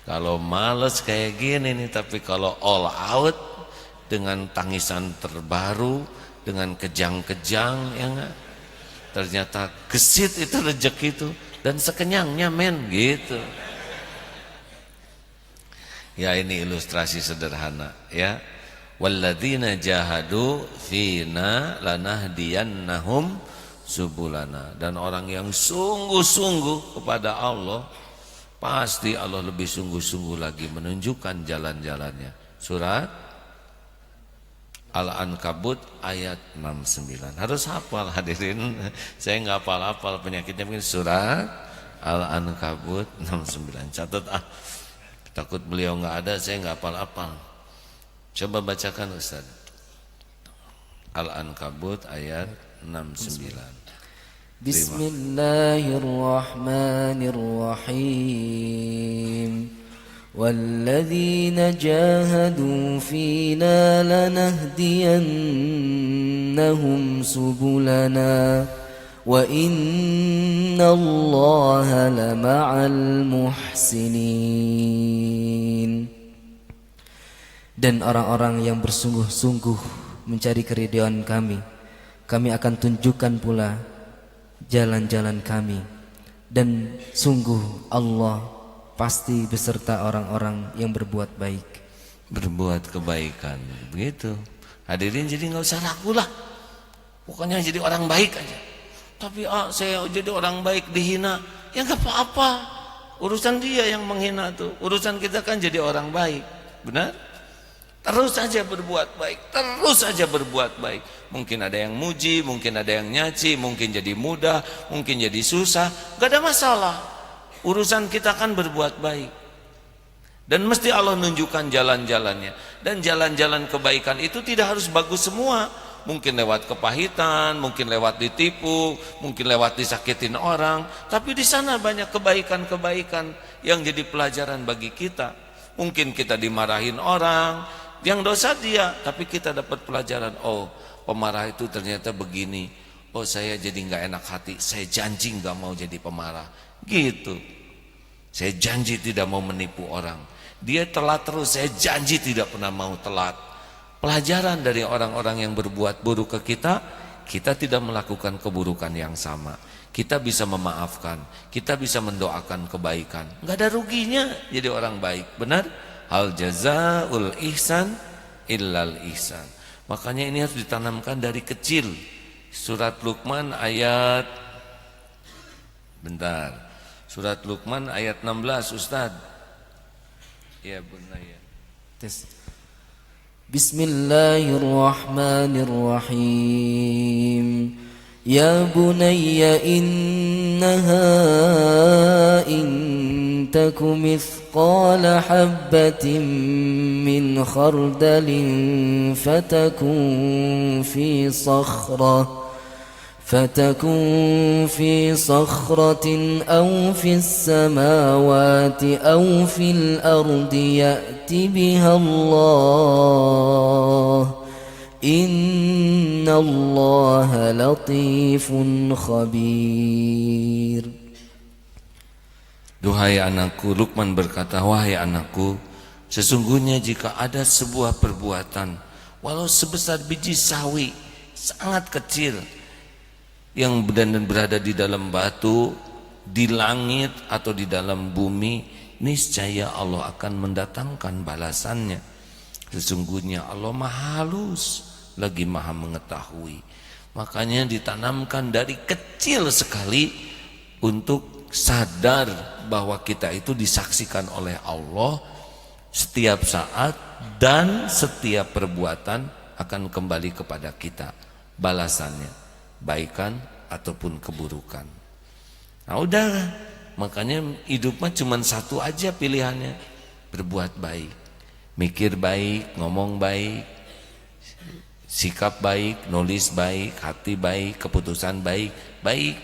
Kalau males kayak gini nih, tapi kalau all out dengan tangisan terbaru, dengan kejang-kejang ya enggak? Ternyata gesit itu rezeki itu dan sekenyangnya men gitu. Ya ini ilustrasi sederhana ya. Walladzina jahadu fina lanahdiyannahum subulana. Dan orang yang sungguh-sungguh kepada Allah, pasti Allah lebih sungguh-sungguh lagi menunjukkan jalan-jalannya. Surat Al-Ankabut ayat 69. Harus hafal hadirin. Saya nggak hafal-hafal penyakitnya. Mungkin surat Al-Ankabut 69. Catat takut beliau nggak ada, saya nggak hafal-hafal. Coba bacakan Ustaz. Al-Ankabut ayat 69. Bismillahirrahmanirrahim. وَالَّذِينَ جَاهَدُوا فِينَا لَنَهْدِيَنَّهُمْ سُبُلَنَا وَإِنَّ اللَّهَ لَمَعَ الْمُحْسِنِينَ. Dan orang-orang yang bersungguh-sungguh mencari keridhaan kami, kami akan tunjukkan pula jalan-jalan kami. Dan sungguh Allah pasti beserta orang-orang yang berbuat baik, berbuat kebaikan. Begitu hadirin, jadi nggak usah ragu lah, pokoknya jadi orang baik aja. Tapi saya jadi orang baik dihina, ya nggak apa-apa, urusan dia yang menghina tuh, urusan kita kan jadi orang baik. Benar? Terus saja berbuat baik, terus saja berbuat baik. Mungkin ada yang muji, mungkin ada yang nyaci, mungkin jadi mudah, mungkin jadi susah, nggak ada masalah. Urusan kita kan berbuat baik. Dan mesti Allah nunjukkan jalan-jalannya. Dan jalan-jalan kebaikan itu tidak harus bagus semua. Mungkin lewat kepahitan, mungkin lewat ditipu, mungkin lewat disakitin orang. Tapi di sana banyak kebaikan-kebaikan yang jadi pelajaran bagi kita. Mungkin kita dimarahin orang, yang dosa dia, tapi kita dapat pelajaran. Oh, pemarah itu ternyata begini. Oh, saya jadi nggak enak hati. Saya janji nggak mau jadi pemarah. Gitu. Saya janji tidak mau menipu orang. Dia telat terus, saya janji tidak pernah mau telat. Pelajaran dari orang-orang yang berbuat buruk ke kita, kita tidak melakukan keburukan yang sama. Kita bisa memaafkan, kita bisa mendoakan kebaikan. Enggak ada ruginya jadi orang baik. Benar? Hal jazaul ihsan illal ihsan. Makanya ini harus ditanamkan dari kecil. Surat Luqman ayat Surat Luqman ayat 16, Ustaz. Ya, bunaya. Bismillahirrahmanirrahim. Ya bunayya innaha in taku mithqala habbatin min khardalin fatakun fi صخرة أو في السماوات أو في الأرض يأت بها الله إن الله لطيف خبير. Duhai anakku, Luqman berkata, wahai anakku, sesungguhnya jika ada sebuah perbuatan walau sebesar biji sawi, sangat kecil, yang berada di dalam batu, di langit atau di dalam bumi, niscaya Allah akan mendatangkan balasannya. Sesungguhnya Allah maha halus lagi maha mengetahui. Makanya ditanamkan dari kecil sekali untuk sadar bahwa kita itu disaksikan oleh Allah setiap saat, dan setiap perbuatan akan kembali kepada kita balasannya, baikan ataupun keburukan. Nah udah, makanya hidup mah cuma satu aja pilihannya, berbuat baik, mikir baik, ngomong baik, sikap baik, nulis baik, hati baik, keputusan baik, baik.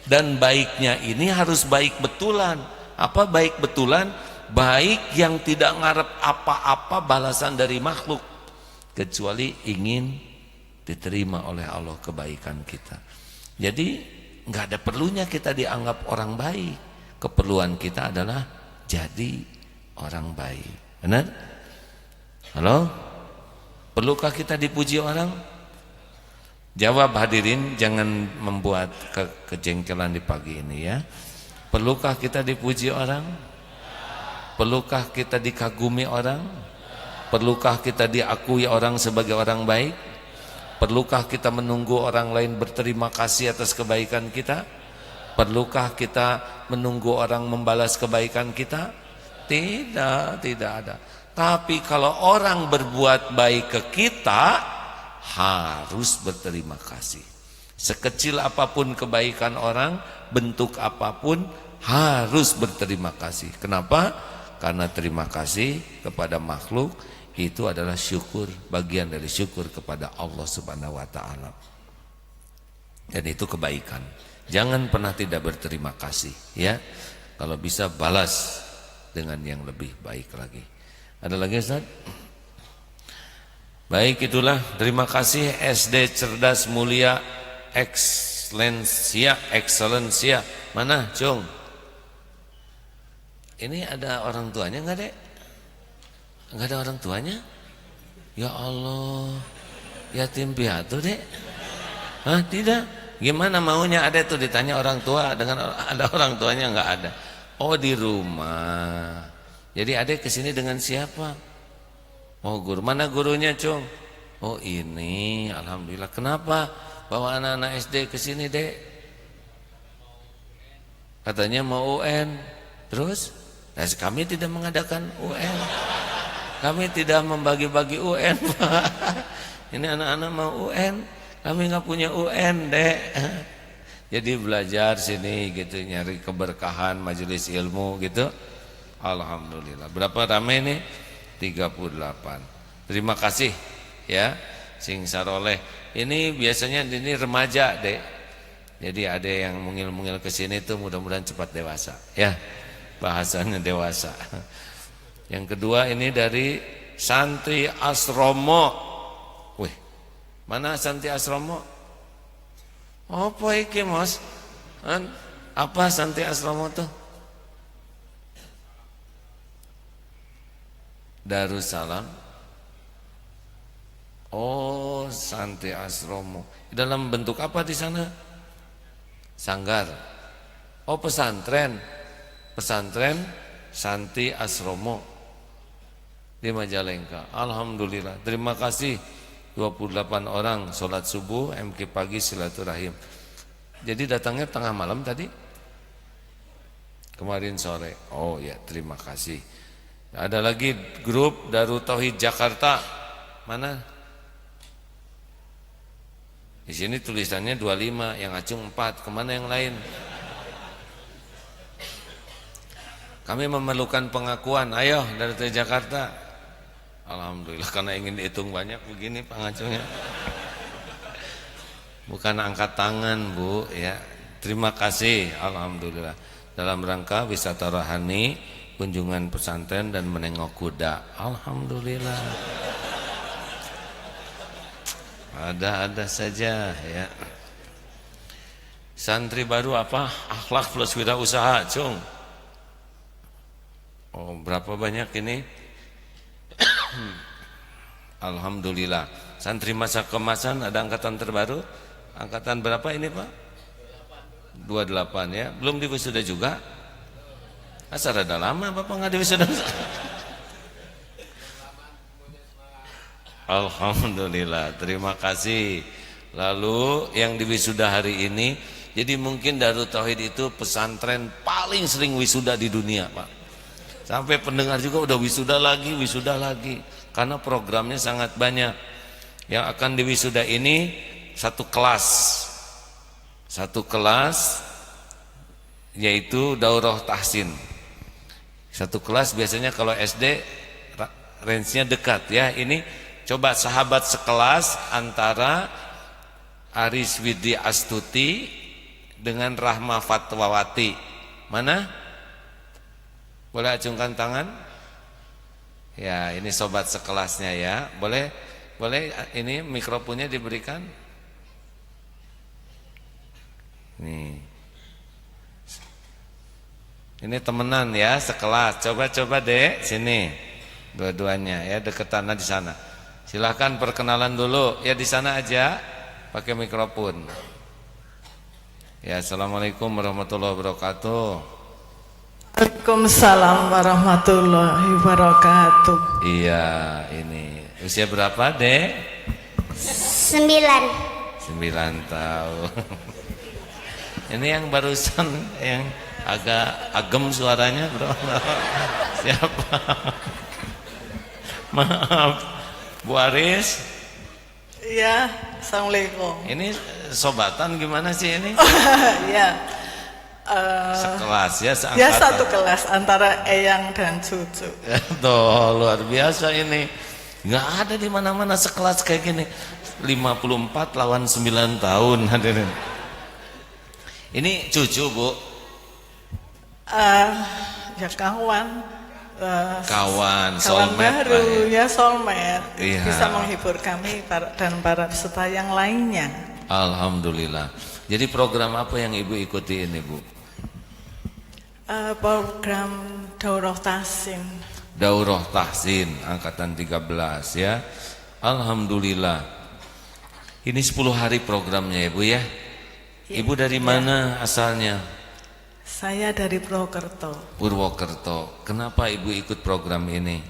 Dan baiknya ini harus baik betulan. Apa baik betulan? Baik yang tidak ngarep apa-apa balasan dari makhluk, kecuali ingin diterima oleh Allah kebaikan kita. Jadi nggak ada perlunya kita dianggap orang baik. Keperluan kita adalah jadi orang baik. Benar? Halo? Perlukah kita dipuji orang? Jawab hadirin, jangan membuat kejengkelan di pagi ini ya. Perlukah kita dipuji orang? Perlukah kita dikagumi orang? Perlukah kita diakui orang sebagai orang baik? Perlukah kita menunggu orang lain berterima kasih atas kebaikan kita? Perlukah kita menunggu orang membalas kebaikan kita? Tidak ada. Tapi kalau orang berbuat baik ke kita, harus berterima kasih. Sekecil apapun kebaikan orang, bentuk apapun, harus berterima kasih. Kenapa? Karena terima kasih kepada makhluk itu adalah syukur, bagian dari syukur kepada Allah Subhanahu wa taala. Dan itu kebaikan. Jangan pernah tidak berterima kasih, ya. Kalau bisa balas dengan yang lebih baik lagi. Ada lagi, Ustaz? Baik, itulah, terima kasih SD Cerdas Mulia Excellencia. Mana, Cung? Ini ada orang tuanya enggak, Dek? Enggak ada orang tuanya? Ya Allah, yatim piatu, Dek. Hah, tidak? Gimana maunya ada tuh ditanya orang tua dengan ada orang tuanya? Enggak ada. Oh, di rumah. Jadi Adek kesini dengan siapa? Oh, guru. Mana gurunya, Cung? Oh, ini. Alhamdulillah. Kenapa bawa anak-anak SD kesini, Dek? Katanya mau UN. Terus? Nah, kami tidak mengadakan UN. Kami tidak membagi-bagi UN, Pak. Ini anak-anak mau UN. Kami nggak punya UN, Dek. Jadi belajar sini gitu, nyari keberkahan majelis ilmu gitu. Alhamdulillah. Berapa ramai nih? 38. Terima kasih ya, sing saroleh. Ini biasanya ini remaja, Dek. Jadi ada yang mungil-mungil ke sini tuh mudah-mudahan cepat dewasa ya. Bahasanya dewasa. Yang kedua ini dari Santri Asromo. Wih, mana Santri Asromo? Apa iki, Mas? Apa Santri Asromo tuh? Darussalam. Oh, Santri Asromo. Dalam bentuk apa di sana? Sanggar. Oh, pesantren. Pesantren Santi Asromo di Majalengka. Alhamdulillah. Terima kasih 28 orang sholat subuh, MK pagi, silaturahim. Jadi datangnya tengah malam tadi? Kemarin sore. Oh ya, terima kasih. Ada lagi grup Darut Tauhid Jakarta. Mana? Di sini tulisannya 25, yang Acung 4. Kemana yang lain? Kami memerlukan pengakuan. Ayo Darut Tauhid Jakarta. Alhamdulillah, karena ingin dihitung banyak begini pengacungnya. Bukan angkat tangan, Bu, ya. Terima kasih. Alhamdulillah. Dalam rangka wisata rohani, kunjungan pesantren dan menengok kuda. Alhamdulillah. Ada saja, ya. Santri baru apa? Akhlak plus wirausaha, Cung. Oh, berapa banyak ini? Alhamdulillah. Santri masa kemasan ada angkatan terbaru. Angkatan berapa ini, Pak? 28 ya. Belum diwisuda juga? Asal rada lama Bapak nggak diwisuda. Alhamdulillah, terima kasih. Lalu yang diwisuda hari ini, jadi mungkin Darut Tauhid itu pesantren paling sering wisuda di dunia, Pak. Sampai pendengar juga udah wisuda lagi, karena programnya sangat banyak. Yang akan diwisuda ini satu kelas, yaitu daurah tahsin. Satu kelas biasanya kalau SD range-nya dekat ya. Ini coba sahabat sekelas antara Aris Widi Astuti dengan Rahma Fatwawati. Mana? Boleh acungkan tangan? Ya, ini sobat sekelasnya ya. Boleh ini mikrofonnya diberikan? Nih. Ini temenan ya, sekelas. Coba Dek, sini. Dua-duanya ya, deketan di sana. Silahkan perkenalan dulu. Ya di sana aja, pakai mikrofon. Ya, assalamualaikum warahmatullahi wabarakatuh. Waalaikumsalam warahmatullahi wabarakatuh. Iya, ini usia berapa, Dek? 9 tahun. Ini yang barusan yang agak agem suaranya, Bro. Siapa? Maaf, Bu Aris. Iya, assalamualaikum. Ini sobatan gimana sih ini? Ya. Sekelas ya, seangkatan. Ya satu kelas antara Eyang dan Cucu. Tuh, luar biasa ini. Nggak ada di mana-mana sekelas kayak gini. 54 lawan 9 tahun hadirin. Ini cucu, Bu. Ya kawan. Kawan baru ya. Ya soulmate. Iya. Bisa menghibur kami dan para peserta yang lainnya. Alhamdulillah. Jadi program apa yang Ibu ikuti ini, Bu? Program Daurah Tahsin. Daurah Tahsin angkatan 13 ya. Alhamdulillah. Ini 10 hari programnya ya, Bu ya. Ibu dari mana asalnya? Saya dari Purwokerto. Purwokerto. Kenapa Ibu ikut program ini?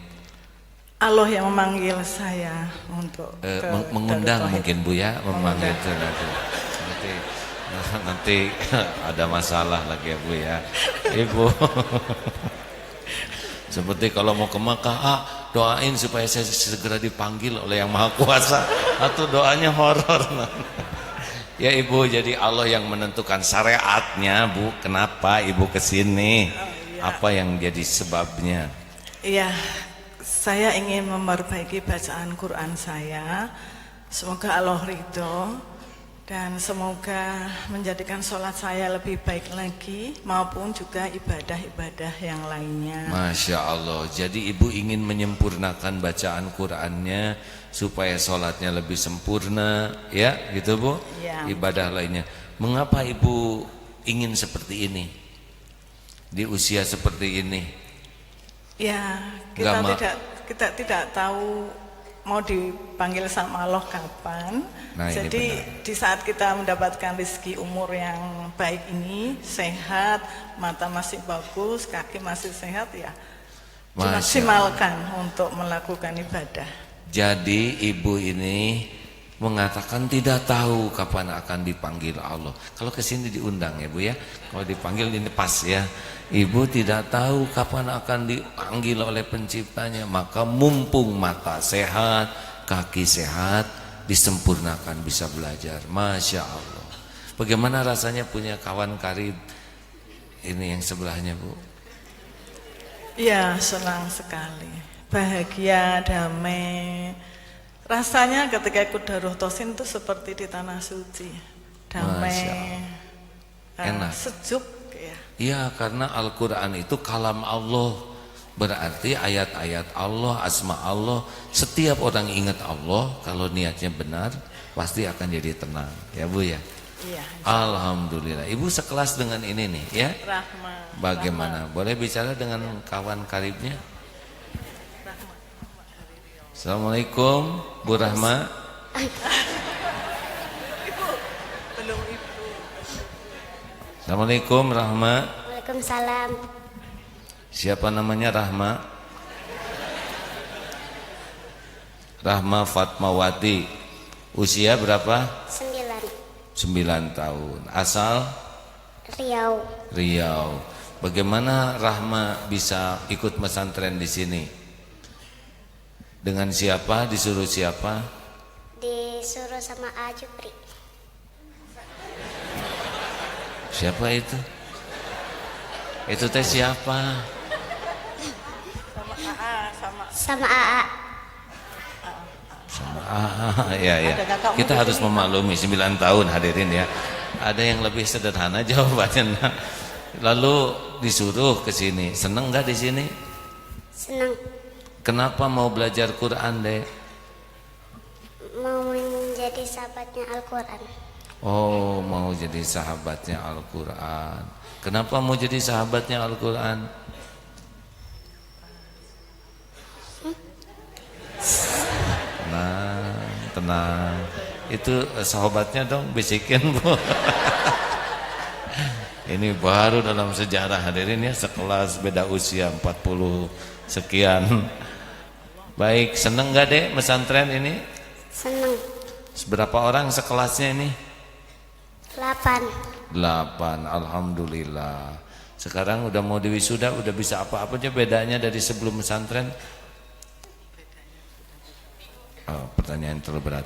Allah yang memanggil saya untuk mengundang mungkin, Bu ya, memanggil itu nanti ada masalah lagi ya, Bu ya. Ibu seperti kalau mau ke Makkah, doain supaya saya segera dipanggil oleh Yang Maha Kuasa, atau doanya horor. Ya Ibu, jadi Allah yang menentukan syariatnya, Bu. Kenapa Ibu kesini? Apa yang jadi sebabnya? Iya, saya ingin memperbaiki bacaan Quran saya. Semoga Allah ridho dan semoga menjadikan sholat saya lebih baik lagi, maupun juga ibadah-ibadah yang lainnya. Masya Allah. Jadi Ibu ingin menyempurnakan bacaan Qurannya supaya sholatnya lebih sempurna, ya gitu, Bu? Ya. Ibadah lainnya. Mengapa Ibu ingin seperti ini di usia seperti ini? Ya, kita tidak tahu mau dipanggil sama Allah kapan. Nah, ini Jadi benar. di saat kita mendapatkan rezeki umur yang baik ini, sehat, mata masih bagus, kaki masih sehat, ya Masya dimaksimalkan untuk melakukan ibadah. Jadi ibu ini mengatakan tidak tahu kapan akan dipanggil Allah. Kalau ke sini diundang ya Bu ya. Kalau dipanggil ini pas ya. Ibu tidak tahu kapan akan dipanggil oleh penciptanya. Maka mumpung mata sehat, kaki sehat, disempurnakan bisa belajar. Masya Allah. Bagaimana rasanya punya kawan karib ini yang sebelahnya Bu? Ya, senang sekali, bahagia, damai. Rasanya ketika ikut Daruh Tosin itu seperti di tanah suci, damai, enak, sejuk ya. Iya, karena Al-Quran itu kalam Allah, berarti ayat-ayat Allah, asma Allah. Setiap orang ingat Allah, kalau niatnya benar pasti akan jadi tenang ya Bu ya. Iya. Alhamdulillah. Ibu sekelas dengan ini nih ya. Rahma. Bagaimana? Boleh bicara dengan kawan karibnya? Assalamualaikum Bu Rahma. Belum ibu. Assalamualaikum Rahma. Waalaikumsalam. Siapa namanya Rahma? Rahma Fatmawati. Usia berapa? 9 tahun. Asal? Riau. Bagaimana Rahma bisa ikut pesantren di sini? Dengan siapa? Disuruh siapa? Disuruh sama A Jupri. Siapa itu? Itu teh siapa? Sama AA. Sama ya. Kita harus memaklumi 9 tahun hadirin ya. Ada yang lebih sederhana jawabannya. Lalu disuruh ke sini. Seneng nggak di sini? Senang. Kenapa mau belajar Quran, Dek? Mau menjadi sahabatnya Al-Quran. Oh, mau jadi sahabatnya Al-Quran. Kenapa mau jadi sahabatnya Al-Quran? Tenang. Itu sahabatnya dong, bisikin Bu. Ini baru dalam sejarah hadirin ya, sekelas beda usia 40 sekian. Baik, seneng gak Dek pesantren ini? Senang. Seberapa orang sekelasnya ini? 8. Alhamdulillah. Sekarang udah mau diwisuda, udah bisa apa-apa aja. Bedanya dari sebelum pesantren? Oh, pertanyaan terlalu berat.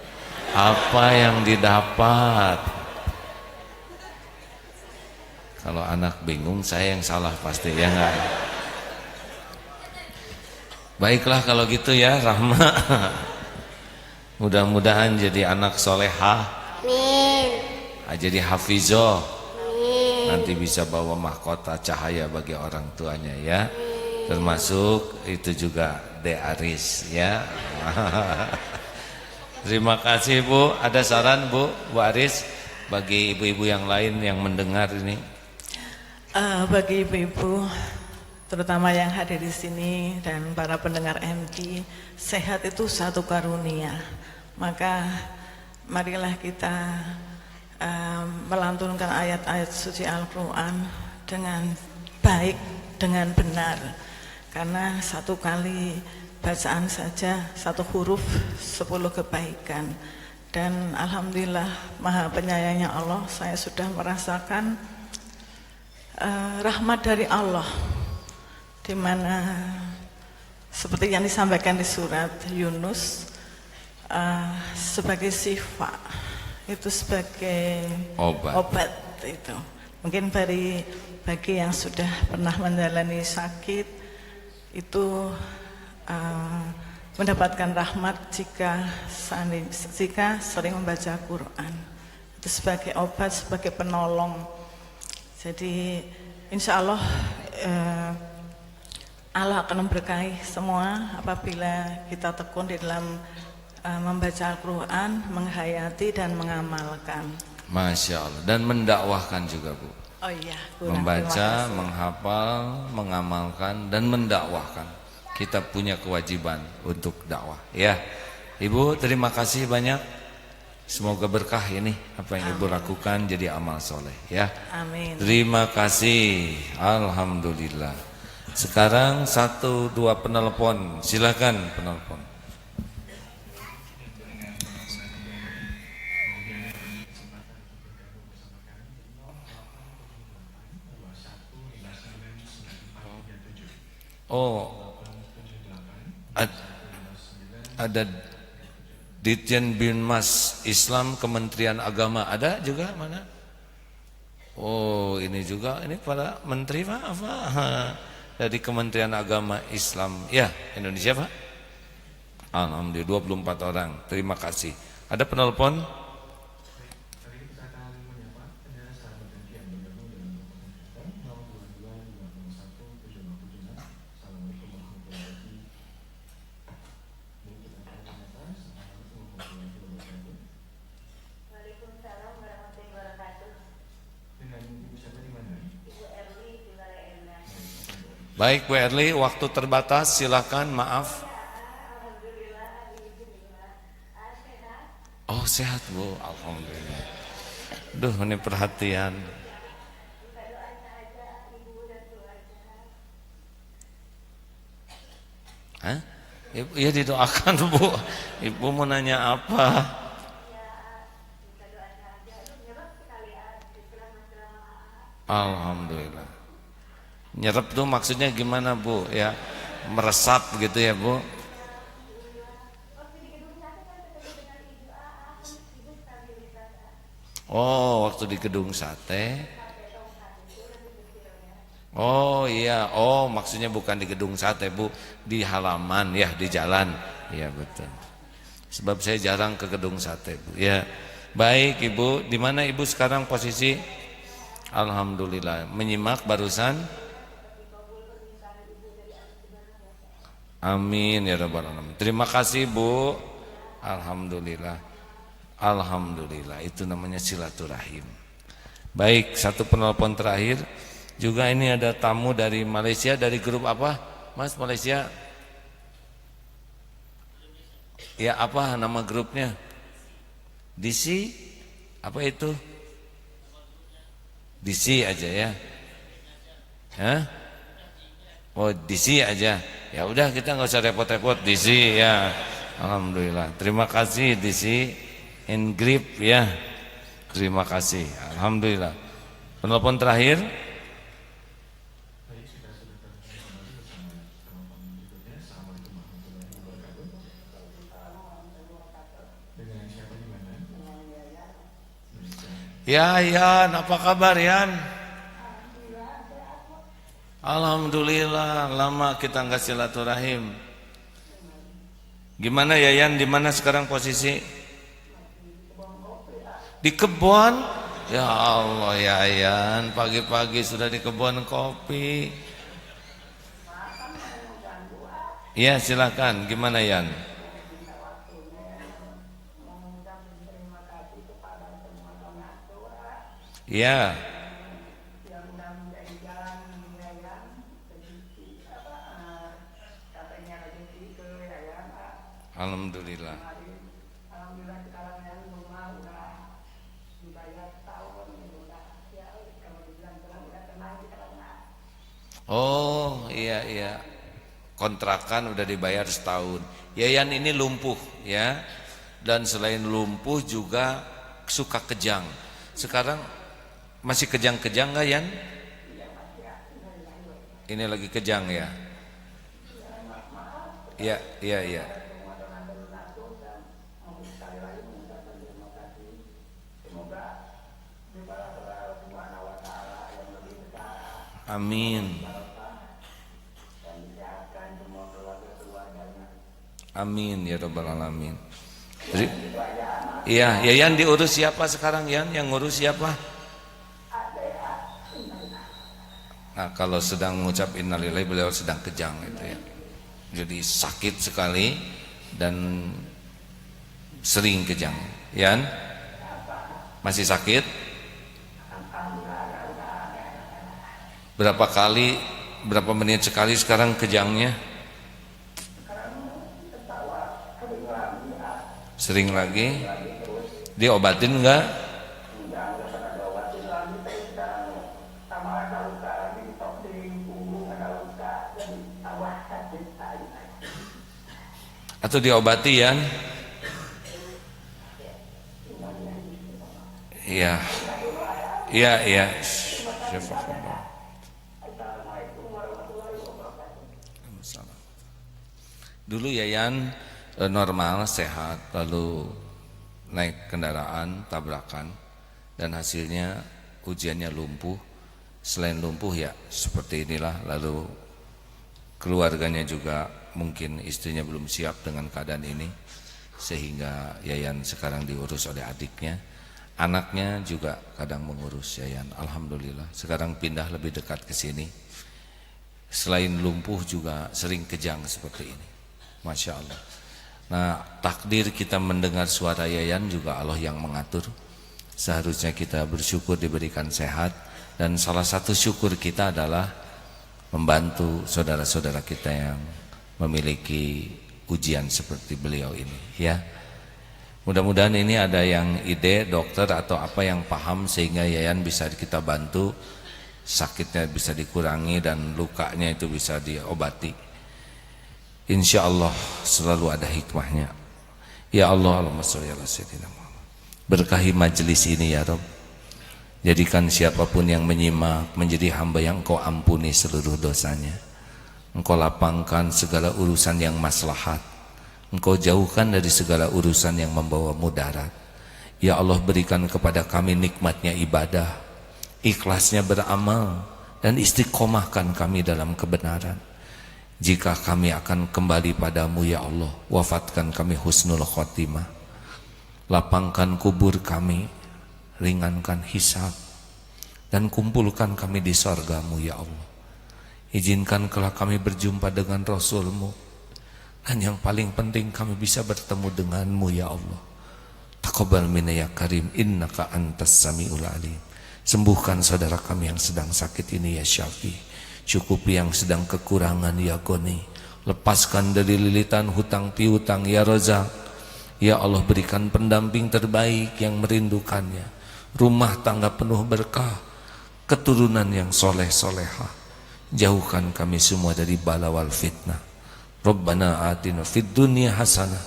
Apa yang didapat? Kalau anak bingung, saya yang salah pasti ya enggak? Baiklah kalau gitu ya Rahma. Mudah-mudahan jadi anak solehah. Amin. Jadi hafizoh. Amin. Nanti bisa bawa mahkota cahaya bagi orang tuanya ya. Termasuk itu juga De Aris ya. Terima kasih Bu. Ada saran Bu Aris bagi ibu-ibu yang lain yang mendengar ini? Bagi ibu-ibu, terutama yang hadir di sini dan para pendengar MT, sehat itu satu karunia. Maka marilah kita melantunkan ayat-ayat suci Al-Quran dengan baik, dengan benar. Karena satu kali bacaan saja, satu huruf 10 kebaikan. Dan Alhamdulillah Maha Penyayangnya Allah, saya sudah merasakan rahmat dari Allah, di mana seperti yang disampaikan di surat Yunus, sebagai syifa, itu sebagai obat itu. Mungkin bagi yang sudah pernah menjalani sakit itu mendapatkan rahmat jika sering membaca Quran. Itu sebagai obat, sebagai penolong. Jadi insya Allah Allah akan memberkahi semua apabila kita tekun di dalam membaca Al-Quran, menghayati dan mengamalkan. Masya Allah. Dan mendakwahkan juga Bu. Oh iya, membaca, menghafal, mengamalkan dan mendakwahkan. Kita punya kewajiban untuk dakwah ya. Ibu terima kasih banyak. Semoga berkah ini apa yang Ibu lakukan jadi amal soleh ya. Amin. Terima kasih. Alhamdulillah. Sekarang 1-2 penelpon. Silakan penelpon. Oh, ada Ditjen Binmas Islam Kementerian Agama ada juga mana? Oh, ini juga ini para menteri Pak apa? Dari Kementerian Agama Islam ya Indonesia Pak. Alhamdulillah 24 orang. Terima kasih. Ada penelpon? Baik Bu Erli, waktu terbatas, silakan, maaf. Oh sehat Bu, alhamdulillah. Duh ini perhatian. Hah? Ibu, ya didoakan Bu. Ibu mau nanya apa? Alhamdulillah. Nyerap tuh maksudnya gimana Bu? Ya meresap gitu ya Bu? Oh waktu di gedung sate. Oh iya, oh maksudnya bukan di gedung sate Bu, di halaman ya, di jalan. Iya betul. Sebab saya jarang ke gedung sate Bu. Ya baik Ibu, di mana Ibu sekarang posisi? Alhamdulillah, menyimak barusan. Amin ya rabbal alamin. Terima kasih Bu. Alhamdulillah. Alhamdulillah, itu namanya silaturahim. Baik, satu penelpon terakhir. Juga ini ada tamu dari Malaysia, dari grup apa? Mas Malaysia? Ya apa nama grupnya? DC? Apa itu? DC aja ya. Hah? Oh DC aja. Ya udah kita nggak usah repot-repot DC ya. Alhamdulillah. Terima kasih DC in grip ya. Terima kasih. Alhamdulillah. Penelpon terakhir. Ya Yan, apa kabar Yan? Alhamdulillah, lama kita nggak silaturahim. Gimana ya Yan? Di mana sekarang posisi? Di kebun? Ya Allah ya Yan, pagi-pagi sudah di kebun kopi. Iya silakan. Gimana Yan? Iya. Alhamdulillah. Oh iya iya, kontrakan udah dibayar setahun. Yayan ini lumpuh ya, dan selain lumpuh juga suka kejang. Sekarang masih kejang-kejang nggak Yan? Ini lagi kejang ya? Iya iya iya. Amin. Amin ya rabbal alamin. Jadi, iya, Yan diurus siapa sekarang Yan? Yang ngurus siapa? Nah, kalau sedang mengucap innalillahi beliau sedang kejang itu ya. Jadi sakit sekali dan sering kejang. Yan? Masih sakit? Berapa kali, berapa menit sekali sekarang kejangnya? Sering lagi? Diobatin enggak? Atau diobati ya? Iya. Iya, iya. Dulu Yayan normal, sehat, lalu naik kendaraan, tabrakan, dan hasilnya ujiannya lumpuh. Selain lumpuh ya seperti inilah, lalu keluarganya juga mungkin istrinya belum siap dengan keadaan ini, sehingga Yayan sekarang diurus oleh adiknya. Anaknya juga kadang mengurus Yayan. Alhamdulillah sekarang pindah lebih dekat ke sini. Selain lumpuh juga sering kejang seperti ini. Masya Allah. Nah, takdir kita mendengar suara Yayan juga Allah yang mengatur. Seharusnya kita bersyukur diberikan sehat, dan salah satu syukur kita adalah membantu saudara-saudara kita yang memiliki ujian seperti beliau ini, ya. Mudah-mudahan ini ada yang ide dokter atau apa yang paham sehingga Yayan bisa kita bantu, sakitnya bisa dikurangi dan lukanya itu bisa diobati. Insya Allah selalu ada hikmahnya. Ya Allah, Allahumma sholli ala sayyidina Muhammad. Berkahi majelis ini ya Rabb. Jadikan siapapun yang menyimak menjadi hamba yang Engkau ampuni seluruh dosanya. Engkau lapangkan segala urusan yang maslahat. Engkau jauhkan dari segala urusan yang membawa mudarat. Ya Allah, berikan kepada kami nikmatnya ibadah, ikhlasnya beramal, dan istiqomahkan kami dalam kebenaran. Jika kami akan kembali padamu ya Allah, wafatkan kami husnul khotimah. Lapangkan kubur kami, ringankan hisab, dan kumpulkan kami di sorgamu ya Allah. Izinkan kelak kami berjumpa dengan Rasulmu, dan yang paling penting kami bisa bertemu denganmu ya Allah. Taqabbal minna ya karim, innaka antas samiul alim. Sembuhkan saudara kami yang sedang sakit ini ya Syafi. Cukupi yang sedang kekurangan ya Goni. Lepaskan dari lilitan hutang piutang ya Razak. Ya Allah, berikan pendamping terbaik yang merindukannya. Rumah tangga penuh berkah, keturunan yang soleh solehah. Jauhkan kami semua dari bala wal fitnah. Rabbana atina fid dunya hasanah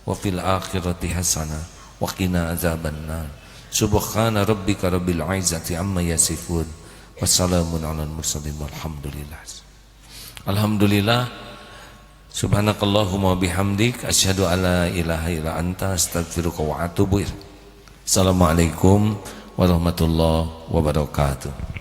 wa fil akhirati hasanah wa qina azabannar. Subhana rabbika rabbil izzati amma yasifun. Wassalamun ala mursalin walhamdulillah. Alhamdulillah. Subhanakallahumma bihamdik asyhadu alla ilaha illa anta astaghfiruka wa atubu ilaik. Assalamualaikum warahmatullahi wabarakatuh.